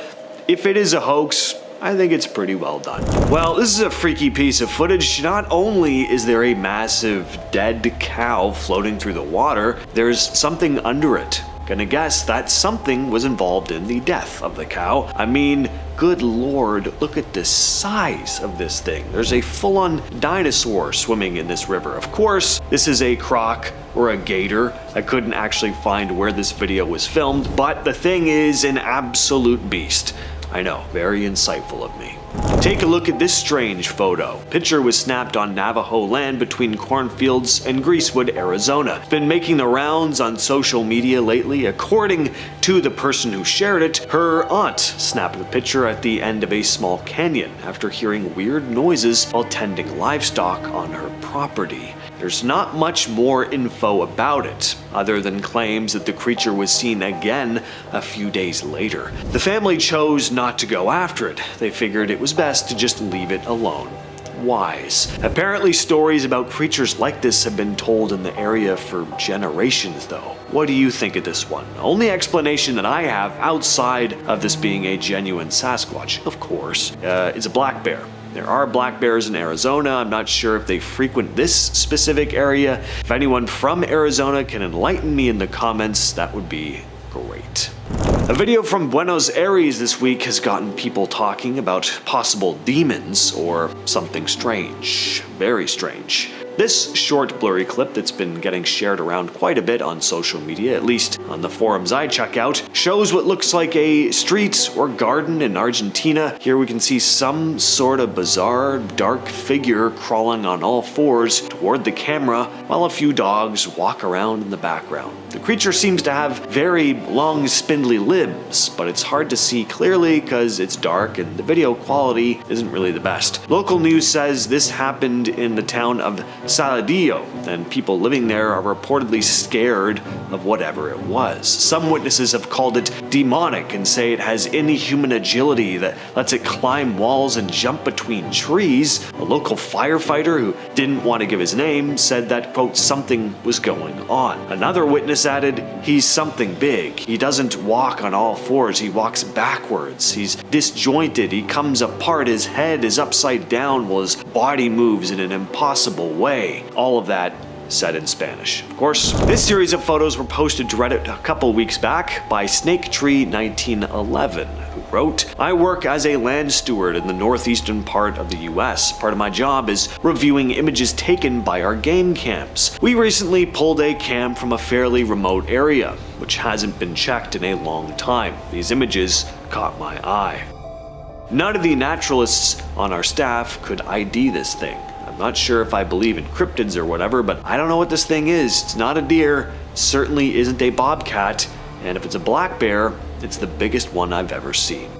If it is a hoax, I think it's pretty well done. Well, this is a freaky piece of footage. Not only is there a massive dead cow floating through the water, there's something under it. Gonna guess that something was involved in the death of the cow. I mean, good lord, look at the size of this thing. There's a full-on dinosaur swimming in this river. Of course, this is a croc or a gator. I couldn't actually find where this video was filmed, but the thing is an absolute beast. I know, very insightful of me. Take a look at this strange photo. Picture was snapped on Navajo land between cornfields and Greasewood, Arizona. It's been making the rounds on social media lately. According to the person who shared it, her aunt snapped the picture at the end of a small canyon after hearing weird noises while tending livestock on her property. There's not much more info about it, other than claims that the creature was seen again a few days later. The family chose not to go after it. They figured it was best to just leave it alone. Wise. Apparently stories about creatures like this have been told in the area for generations though. What do you think of this one? Only explanation that I have outside of this being a genuine Sasquatch, of course, is a black bear. There are black bears in Arizona. I'm not sure if they frequent this specific area. If anyone from Arizona can enlighten me in the comments, that would be great. A video from Buenos Aires this week has gotten people talking about possible demons or something strange. Very strange. This short blurry clip that's been getting shared around quite a bit on social media, at least on the forums I check out, shows what looks like a street or garden in Argentina. Here we can see some sort of bizarre dark figure crawling on all fours toward the camera while a few dogs walk around in the background. The creature seems to have very long spindly limbs, but it's hard to see clearly because it's dark and the video quality isn't really the best. Local news says this happened in the town of Saladillo, and people living there are reportedly scared of whatever it was. Some witnesses have called it demonic and say it has inhuman agility that lets it climb walls and jump between trees. A local firefighter who didn't want to give his name said that, quote, something was going on. Another witness added, he's something big. He doesn't walk on all fours, he walks backwards. He's disjointed, he comes apart, his head is upside down while his body moves in an impossible way. All of that said in Spanish. Of course, this series of photos were posted to Reddit a couple weeks back by SnakeTree1911, who wrote, I work as a land steward in the northeastern part of the US. Part of my job is reviewing images taken by our game camps. We recently pulled a cam from a fairly remote area, which hasn't been checked in a long time. These images caught my eye. None of the naturalists on our staff could ID this thing. I'm not sure if I believe in cryptids or whatever, but I don't know what this thing is. It's not a deer, it certainly isn't a bobcat, and if it's a black bear, it's the biggest one I've ever seen.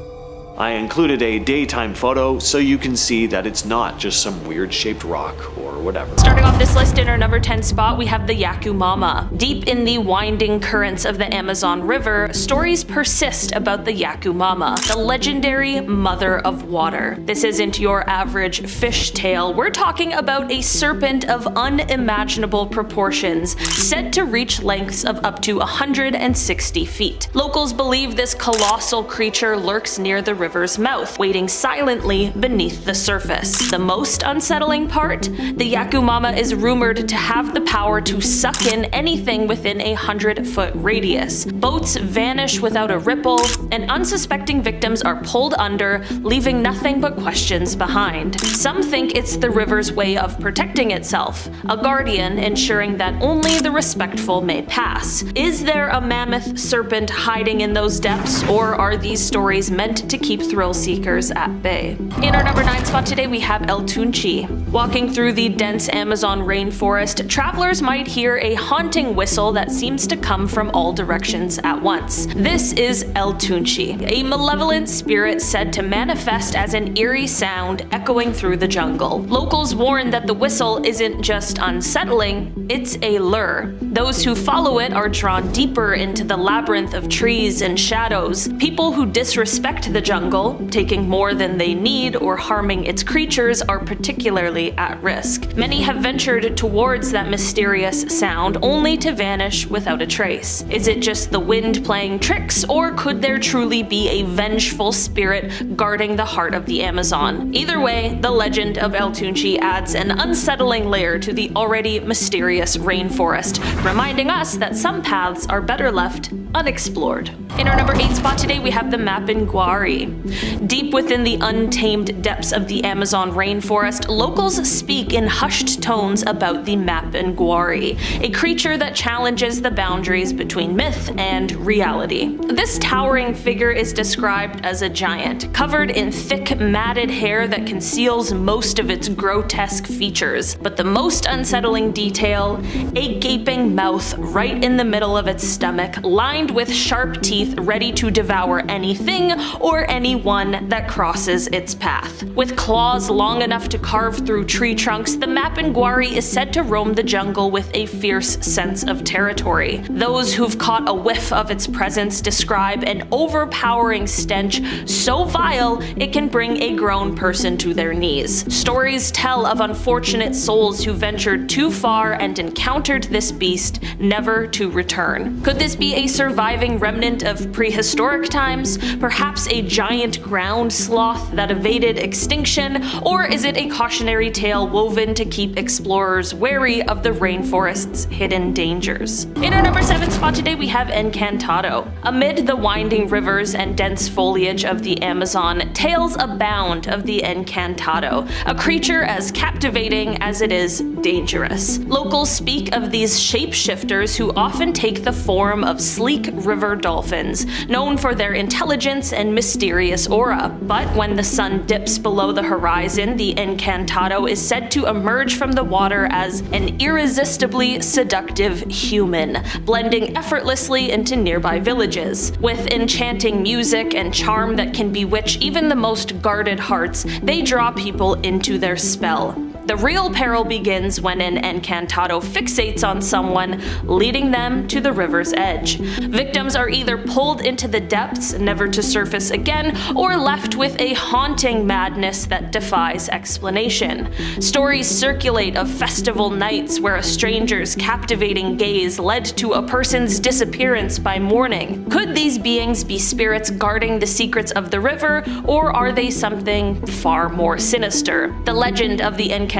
I included a daytime photo so you can see that it's not just some weird shaped rock or whatever. Starting off this list in our number 10 spot, we have the Yaku Mama. Deep in the winding currents of the Amazon River, stories persist about the Yaku Mama, the legendary mother of water. This isn't your average fish tale. We're talking about a serpent of unimaginable proportions, said to reach lengths of up to 160 feet. Locals believe this colossal creature lurks near the river's mouth, waiting silently beneath the surface. The most unsettling part? The Yaku Mama is rumored to have the power to suck in anything within a 100-foot radius. Boats vanish without a ripple, and unsuspecting victims are pulled under, leaving nothing but questions behind. Some think it's the river's way of protecting itself, a guardian ensuring that only the respectful may pass. Is there a mammoth serpent hiding in those depths, or are these stories meant to keep thrill seekers at bay? In our number 9 spot today, we have El Tunchi. Walking through the dense Amazon rainforest, travelers might hear a haunting whistle that seems to come from all directions at once. This is El Tunchi, a malevolent spirit said to manifest as an eerie sound echoing through the jungle. Locals warn that the whistle isn't just unsettling, it's a lure. Those who follow it are drawn deeper into the labyrinth of trees and shadows. People who disrespect the jungle, taking more than they need or harming its creatures, are particularly at risk. Many have ventured towards that mysterious sound only to vanish without a trace. Is it just the wind playing tricks, or could there truly be a vengeful spirit guarding the heart of the Amazon? Either way, the legend of El Tunchi adds an unsettling layer to the already mysterious rainforest, reminding us that some paths are better left unexplored. In our number 8 spot today, we have the Mapinguari. Deep within the untamed depths of the Amazon rainforest, locals speak in hushed tones about the Mapinguari, a creature that challenges the boundaries between myth and reality. This towering figure is described as a giant, covered in thick, matted hair that conceals most of its grotesque features. But the most unsettling detail, a gaping mouth right in the middle of its stomach, lined with sharp teeth ready to devour anything or anyone that crosses its path. With claws long enough to carve through tree trunks, the Mapinguari is said to roam the jungle with a fierce sense of territory. Those who've caught a whiff of its presence describe an overpowering stench so vile it can bring a grown person to their knees. Stories tell of unfortunate souls who ventured too far and encountered this beast, never to return. Could this be a surviving remnant of prehistoric times? Perhaps a giant ground sloth that evaded extinction? Or is it a cautionary tale woven to keep explorers wary of the rainforest's hidden dangers? In our number 7 spot today, we have Encantado. Amid the winding rivers and dense foliage of the Amazon, tales abound of the Encantado, a creature as captivating as it is dangerous. Locals speak of these shapeshifters who often take the form of sleek river dolphins, known for their intelligence and mysterious aura. But when the sun dips below the horizon, the Encantado is said to emerge from the water as an irresistibly seductive human, blending effortlessly into nearby villages. With enchanting music and charm that can bewitch even the most guarded hearts, they draw people into their spell. The real peril begins when an Encantado fixates on someone, leading them to the river's edge. Victims are either pulled into the depths, never to surface again, or left with a haunting madness that defies explanation. Stories circulate of festival nights where a stranger's captivating gaze led to a person's disappearance by morning. Could these beings be spirits guarding the secrets of the river, or are they something far more sinister? The legend of the Encantado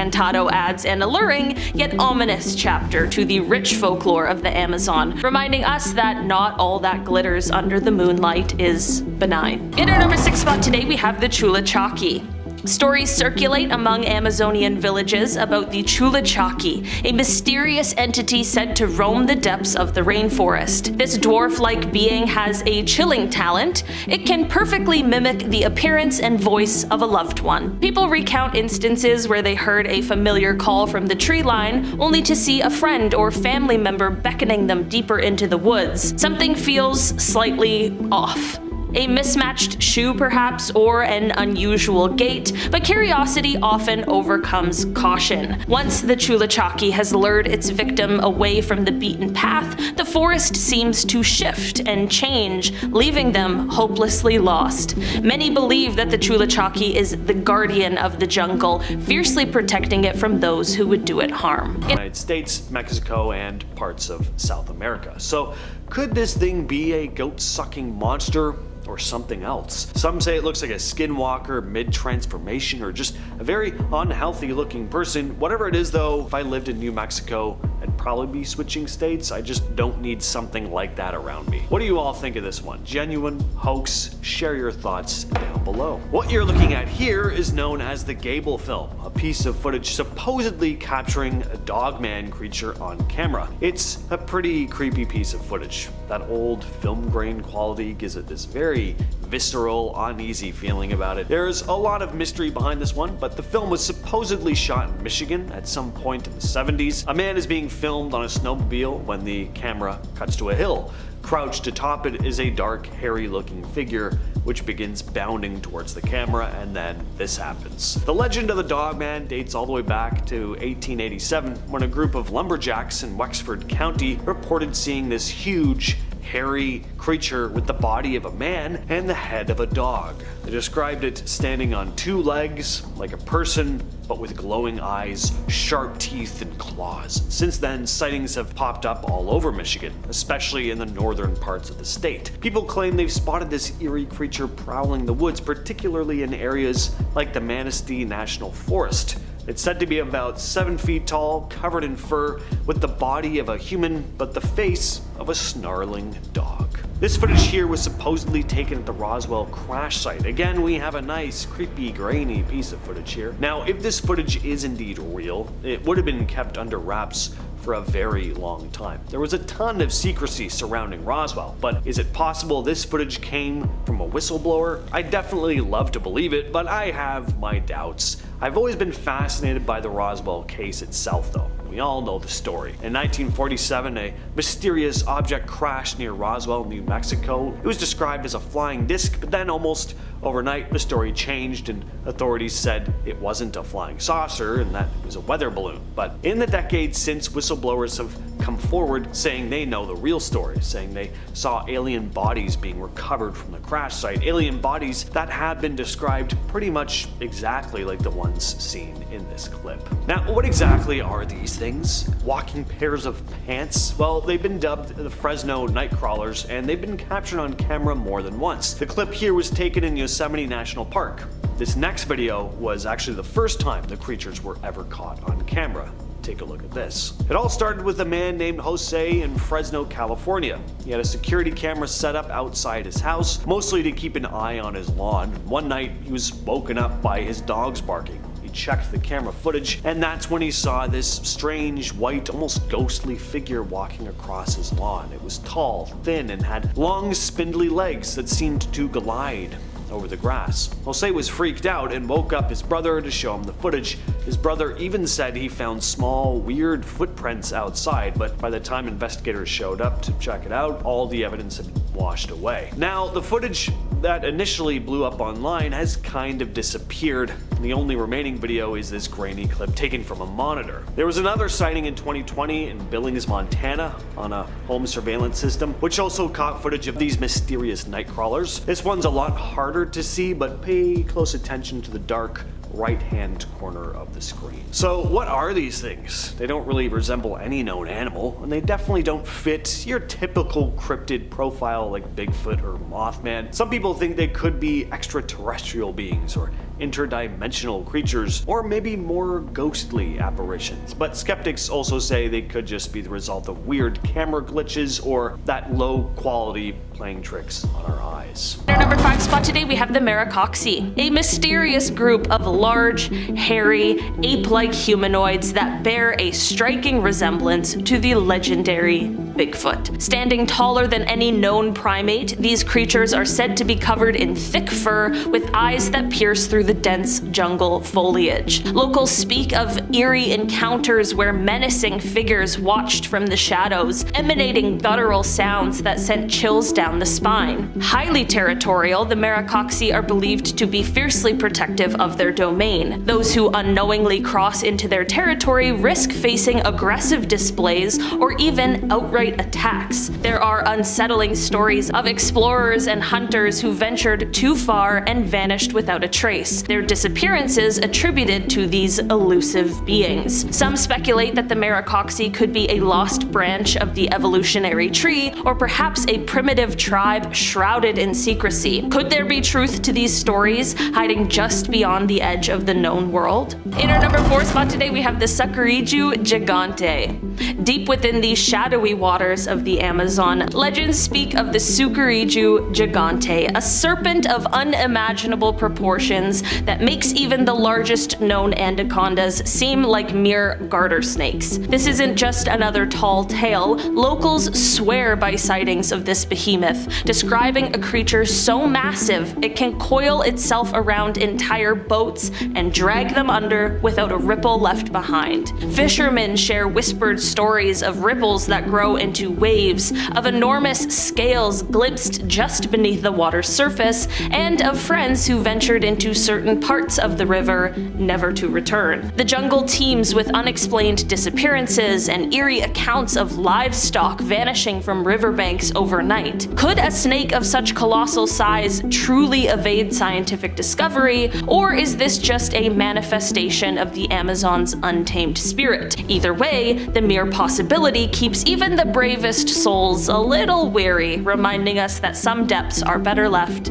adds an alluring yet ominous chapter to the rich folklore of the Amazon, reminding us that not all that glitters under the moonlight is benign. In our number 6 spot today, we have the Chula Chaki. Stories circulate among Amazonian villages about the Chula Chaki, a mysterious entity said to roam the depths of the rainforest. This dwarf-like being has a chilling talent. It can perfectly mimic the appearance and voice of a loved one. People recount instances where they heard a familiar call from the tree line, only to see a friend or family member beckoning them deeper into the woods. Something feels slightly off. A mismatched shoe perhaps, or an unusual gait, but curiosity often overcomes caution. Once the Chula Chaki has lured its victim away from the beaten path, the forest seems to shift and change, leaving them hopelessly lost. Many believe that the Chula Chaki is the guardian of the jungle, fiercely protecting it from those who would do it harm. United States, Mexico, and parts of South America. So could this thing be a goat-sucking monster? Or something else? Some say it looks like a skinwalker mid-transformation, or just a very unhealthy looking person. Whatever it is though, if I lived in New Mexico, I'd probably be switching states. I just don't need something like that around me. What do you all think of this one? Genuine? Hoax? Share your thoughts down below. What you're looking at here is known as the Gable Film, a piece of footage supposedly capturing a Dogman creature on camera. It's a pretty creepy piece of footage. That old film grain quality gives it this very visceral, uneasy feeling about it. There's a lot of mystery behind this one, but the film was supposedly shot in Michigan at some point in the 70s. A man is being filmed on a snowmobile when the camera cuts to a hill. Crouched atop it is a dark, hairy-looking figure, which begins bounding towards the camera, and then this happens. The legend of the Dogman dates all the way back to 1887, when a group of lumberjacks in Wexford County reported seeing this huge, hairy creature with the body of a man and the head of a dog. They described it standing on 2 legs, like a person, but with glowing eyes, sharp teeth, and claws. Since then, sightings have popped up all over Michigan, especially in the northern parts of the state. People claim they've spotted this eerie creature prowling the woods, particularly in areas like the Manistee National Forest. It's said to be about 7 feet tall, covered in fur, with the body of a human, but the face of a snarling dog. This footage here was supposedly taken at the Roswell crash site. Again, we have a nice, creepy, grainy piece of footage here. Now, if this footage is indeed real, it would have been kept under wraps for a very long time. There was a ton of secrecy surrounding Roswell, but is it possible this footage came from a whistleblower? I'd definitely love to believe it, but I have my doubts. I've always been fascinated by the Roswell case itself though. We all know the story. In 1947, a mysterious object crashed near Roswell, New Mexico. It was described as a flying disc, but then almost overnight the story changed and authorities said it wasn't a flying saucer and that it was a weather balloon. But in the decades since, whistleblowers have come forward saying they know the real story, saying they saw alien bodies being recovered from the crash site, alien bodies that have been described pretty much exactly like the ones seen in this clip. Now, what exactly are these things? Walking pairs of pants? Well, they've been dubbed the Fresno Nightcrawlers, and they've been captured on camera more than once. The clip here was taken in Yosemite National Park. This next video was actually the first time the creatures were ever caught on camera. Take a look at this. It all started with a man named Jose in Fresno, California. He had a security camera set up outside his house, mostly to keep an eye on his lawn. One night, he was woken up by his dogs barking. He checked the camera footage, and that's when he saw this strange, white, almost ghostly figure walking across his lawn. It was tall, thin, and had long, spindly legs that seemed to glide over the grass. Jose was freaked out and woke up his brother to show him the footage. His brother even said he found small, weird footprints outside, but by the time investigators showed up to check it out, all the evidence had been washed away. Now, the footage that initially blew up online has kind of disappeared. The only remaining video is this grainy clip taken from a monitor. There was another sighting in 2020 in Billings, Montana on a home surveillance system, which also caught footage of these mysterious nightcrawlers. This one's a lot harder to see, but pay close attention to the dark right-hand corner of the screen. So what are these things? They don't really resemble any known animal, and they definitely don't fit your typical cryptid profile like Bigfoot or Mothman. Some people think they could be extraterrestrial beings or interdimensional creatures, or maybe more ghostly apparitions. But skeptics also say they could just be the result of weird camera glitches or that low quality playing tricks on our eyes. In our number 5 spot today, we have the Maracoxy, a mysterious group of large, hairy, ape-like humanoids that bear a striking resemblance to the legendary Bigfoot. Standing taller than any known primate, these creatures are said to be covered in thick fur with eyes that pierce through the dense jungle foliage. Locals speak of eerie encounters where menacing figures watched from the shadows, emanating guttural sounds that sent chills down the spine. Highly territorial, the Maracoxy are believed to be fiercely protective of their domain. Those who unknowingly cross into their territory risk facing aggressive displays or even outright attacks. There are unsettling stories of explorers and hunters who ventured too far and vanished without a trace, their disappearances attributed to these elusive beings. Some speculate that the Maracoxy could be a lost branch of the evolutionary tree, or perhaps a primitive tribe shrouded in secrecy. Could there be truth to these stories, hiding just beyond the edge of the known world? In our number 4 spot today, we have the Sucuriju Gigante. Deep within the shadowy waters of the Amazon, legends speak of the Sucuriju Gigante, a serpent of unimaginable proportions that makes even the largest known anacondas seem like mere garter snakes. This isn't just another tall tale. Locals swear by sightings of this behemoth, describing a creature so massive it can coil itself around entire boats and drag them under without a ripple left behind. Fishermen share whispered stories of ripples that grow into waves, of enormous scales glimpsed just beneath the water's surface, and of friends who ventured into certain parts of the river, never to return. The jungle teems with unexplained disappearances and eerie accounts of livestock vanishing from riverbanks overnight. Could a snake of such colossal size truly evade scientific discovery, or is this just a manifestation of the Amazon's untamed spirit? Either way, the mere possibility keeps even the bravest souls a little weary, reminding us that some depths are better left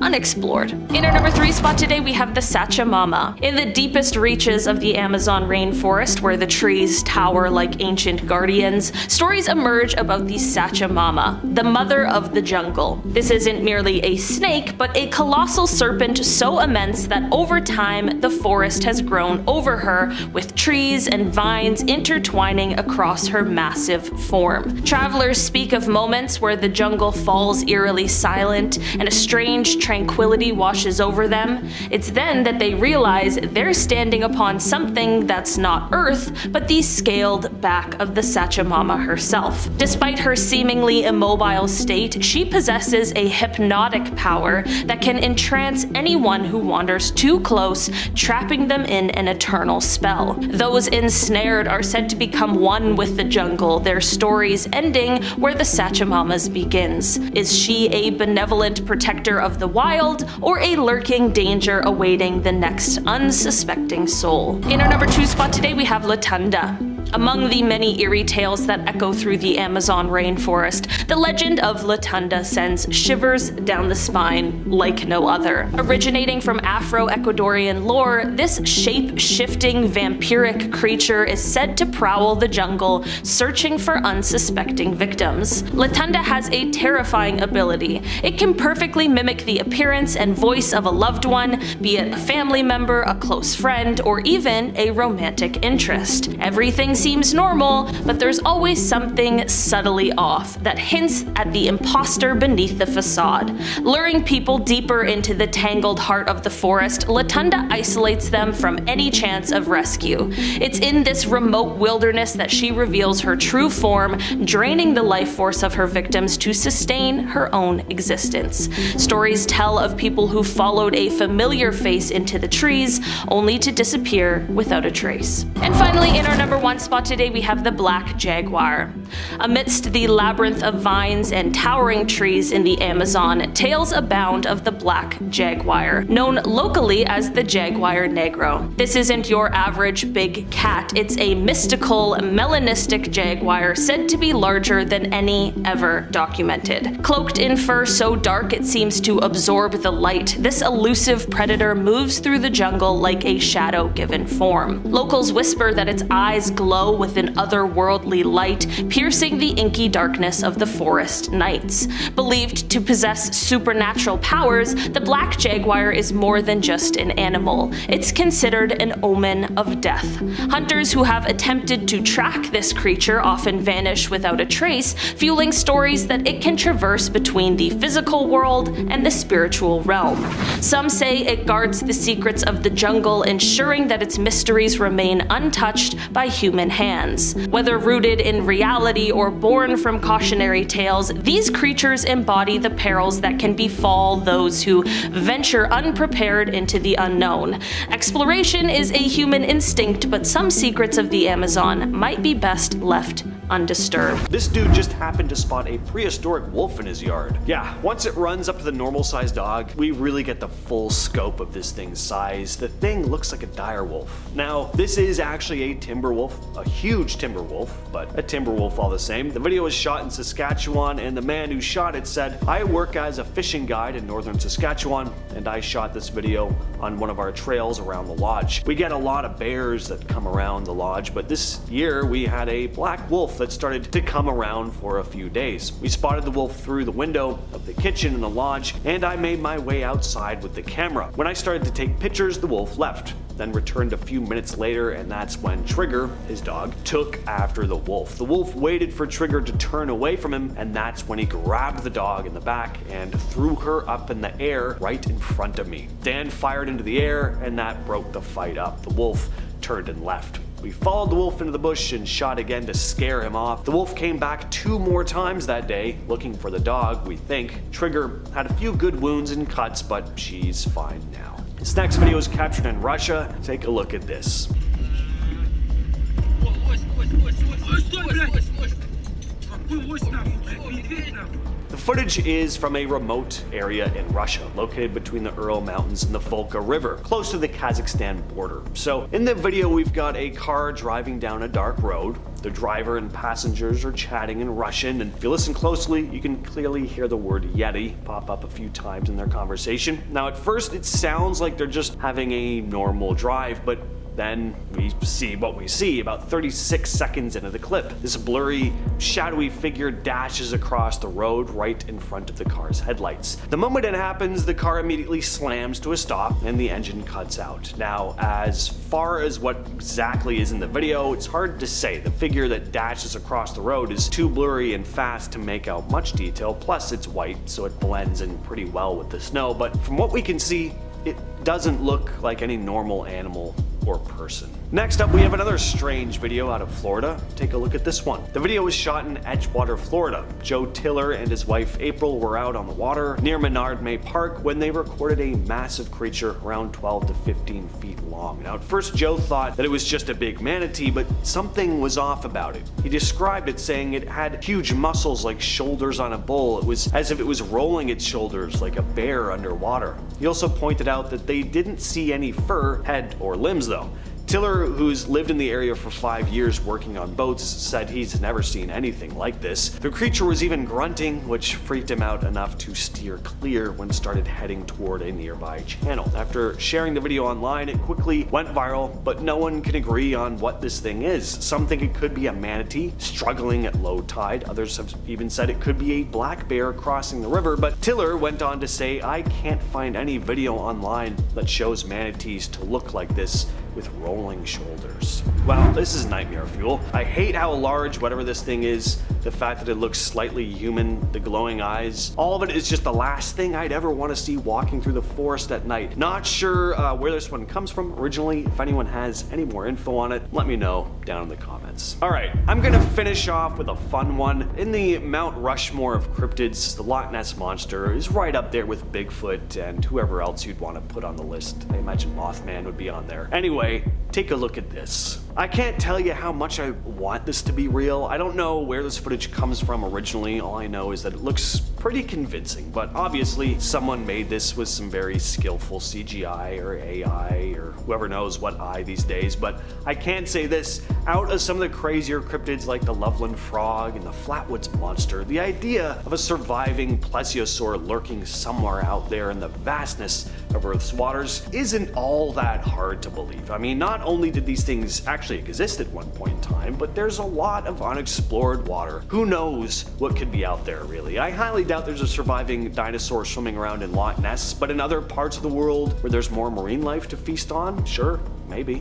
unexplored. In our number 3 spot today, we have the Satcha Mama. In the deepest reaches of the Amazon rainforest, where the trees tower like ancient guardians, stories emerge about the Satcha Mama, the mother of the jungle. This isn't merely a snake, but a colossal serpent so immense that over time, the forest has grown over her, with trees and vines intertwining across her massive form. Travelers speak of moments where the jungle falls eerily silent and a strange tranquility washes over them. It's then that they realize they're standing upon something that's not Earth, but the scaled back of the Satcha Mama herself. Despite her seemingly immobile state, she possesses a hypnotic power that can entrance anyone who wanders too close, trapping them in an eternal spell. Those ensnared are said to become one with the jungle, their stories ending where the Satcha Mama's begins. Is she a benevolent protector of the wild, or a lurking danger awaiting the next unsuspecting soul? In our number 2 spot today, we have Latunda. Among the many eerie tales that echo through the Amazon rainforest, the legend of Latunda sends shivers down the spine like no other. Originating from Afro-Ecuadorian lore, this shape-shifting vampiric creature is said to prowl the jungle, searching for unsuspecting victims. Latunda has a terrifying ability. It can perfectly mimic the appearance and voice of a loved one, be it a family member, a close friend, or even a romantic interest. Everything seems normal, but there's always something subtly off that hints at the imposter beneath the facade. Luring people deeper into the tangled heart of the forest, Latunda isolates them from any chance of rescue. It's in this remote wilderness that she reveals her true form, draining the life force of her victims to sustain her own existence. Stories tell of people who followed a familiar face into the trees, only to disappear without a trace. And finally, in our number 1 spot today, we have the black jaguar. Amidst the labyrinth of vines and towering trees in the Amazon, tales abound of the black jaguar, known locally as the jaguar negro. This isn't your average big cat, it's a mystical, melanistic jaguar said to be larger than any ever documented. Cloaked in fur so dark it seems to absorb the light, this elusive predator moves through the jungle like a shadow-given form. Locals whisper that its eyes glow with an otherworldly light, piercing the inky darkness of the forest nights. Believed to possess supernatural powers, the black jaguar is more than just an animal. It's considered an omen of death. Hunters who have attempted to track this creature often vanish without a trace, fueling stories that it can traverse between the physical world and the spiritual realm. Some say it guards the secrets of the jungle, ensuring that its mysteries remain untouched by human hands. Whether rooted in reality or born from cautionary tales, these creatures embody the perils that can befall those who venture unprepared into the unknown. Exploration is a human instinct, but some secrets of the Amazon might be best left undisturbed. This dude just happened to spot a prehistoric wolf in his yard. Yeah, once it runs up to the normal sized dog, we really get the full scope of this thing's size. The thing looks like a dire wolf. Now, this is actually a timber wolf, a huge timber wolf, but a timber wolf all the same. The video was shot in Saskatchewan, and the man who shot it said, "I work as a fishing guide in northern Saskatchewan, and I shot this video on one of our trails around the lodge. We get a lot of bears that come around the lodge, but this year we had a black wolf that started to come around for a few days. We spotted the wolf through the window of the kitchen in the lodge, and I made my way outside with the camera. When I started to take pictures, the wolf left, then returned a few minutes later, and that's when Trigger, his dog, took after the wolf. The wolf waited for Trigger to turn away from him, and that's when he grabbed the dog in the back and threw her up in the air right in front of me. Dan fired into the air, and that broke the fight up. The wolf turned and left. We followed the wolf into the bush and shot again to scare him off. The wolf came back 2 more times that day, looking for the dog, we think. Trigger had a few good wounds and cuts, but she's fine now. This next video is captured in Russia. Take a look at this. The footage is from a remote area in Russia, located between the Ural Mountains and the Volga River, close to the Kazakhstan border. So in the video, we've got a car driving down a dark road. The driver and passengers are chatting in Russian, and if you listen closely, you can clearly hear the word Yeti pop up a few times in their conversation. Now at first, it sounds like they're just having a normal drive, but then we see what we see about 36 seconds into the clip. This blurry, shadowy figure dashes across the road right in front of the car's headlights. The moment it happens, the car immediately slams to a stop and the engine cuts out. Now, as far as what exactly is in the video, it's hard to say. The figure that dashes across the road is too blurry and fast to make out much detail, plus it's white, so it blends in pretty well with the snow, but from what we can see, it doesn't look like any normal animal or person. Next up, we have another strange video out of Florida. Take a look at this one. The video was shot in Edgewater, Florida. Joe Tiller and his wife April were out on the water near Menard May Park when they recorded a massive creature around 12 to 15 feet long. Now at first Joe thought that it was just a big manatee, but something was off about it. He described it saying it had huge muscles like shoulders on a bull. It was as if it was rolling its shoulders like a bear underwater. He also pointed out that they didn't see any fur, head, or limbs though. Tiller, who's lived in the area for 5 years working on boats, said he's never seen anything like this. The creature was even grunting, which freaked him out enough to steer clear when it started heading toward a nearby channel. After sharing the video online, it quickly went viral, but no one can agree on what this thing is. Some think it could be a manatee struggling at low tide. Others have even said it could be a black bear crossing the river, but Tiller went on to say, "I can't find any video online that shows manatees to look like this with rolling shoulders." Wow, this is nightmare fuel. I hate how large whatever this thing is, the fact that it looks slightly human, the glowing eyes, all of it is just the last thing I'd ever want to see walking through the forest at night. Not sure where this one comes from originally. If anyone has any more info on it, let me know down in the comments. Alright, I'm gonna finish off with a fun one. In the Mount Rushmore of cryptids, the Loch Ness Monster is right up there with Bigfoot and whoever else you'd want to put on the list. I imagine Mothman would be on there. Anyway, take a look at this. I can't tell you how much I want this to be real. I don't know where this footage comes from originally. All I know is that it looks pretty convincing, but obviously someone made this with some very skillful CGI or AI or whoever knows what eye these days, but I can say this, out of some of the crazier cryptids like the Loveland Frog and the Flatwoods Monster, the idea of a surviving plesiosaur lurking somewhere out there in the vastness of Earth's waters isn't all that hard to believe. I mean, not only did these things actually exist at one point in time, but there's a lot of unexplored water. Who knows what could be out there, really? I highly doubt there's a surviving dinosaur swimming around in Loch Ness, but in other parts of the world where there's more marine life to feast on, sure, maybe.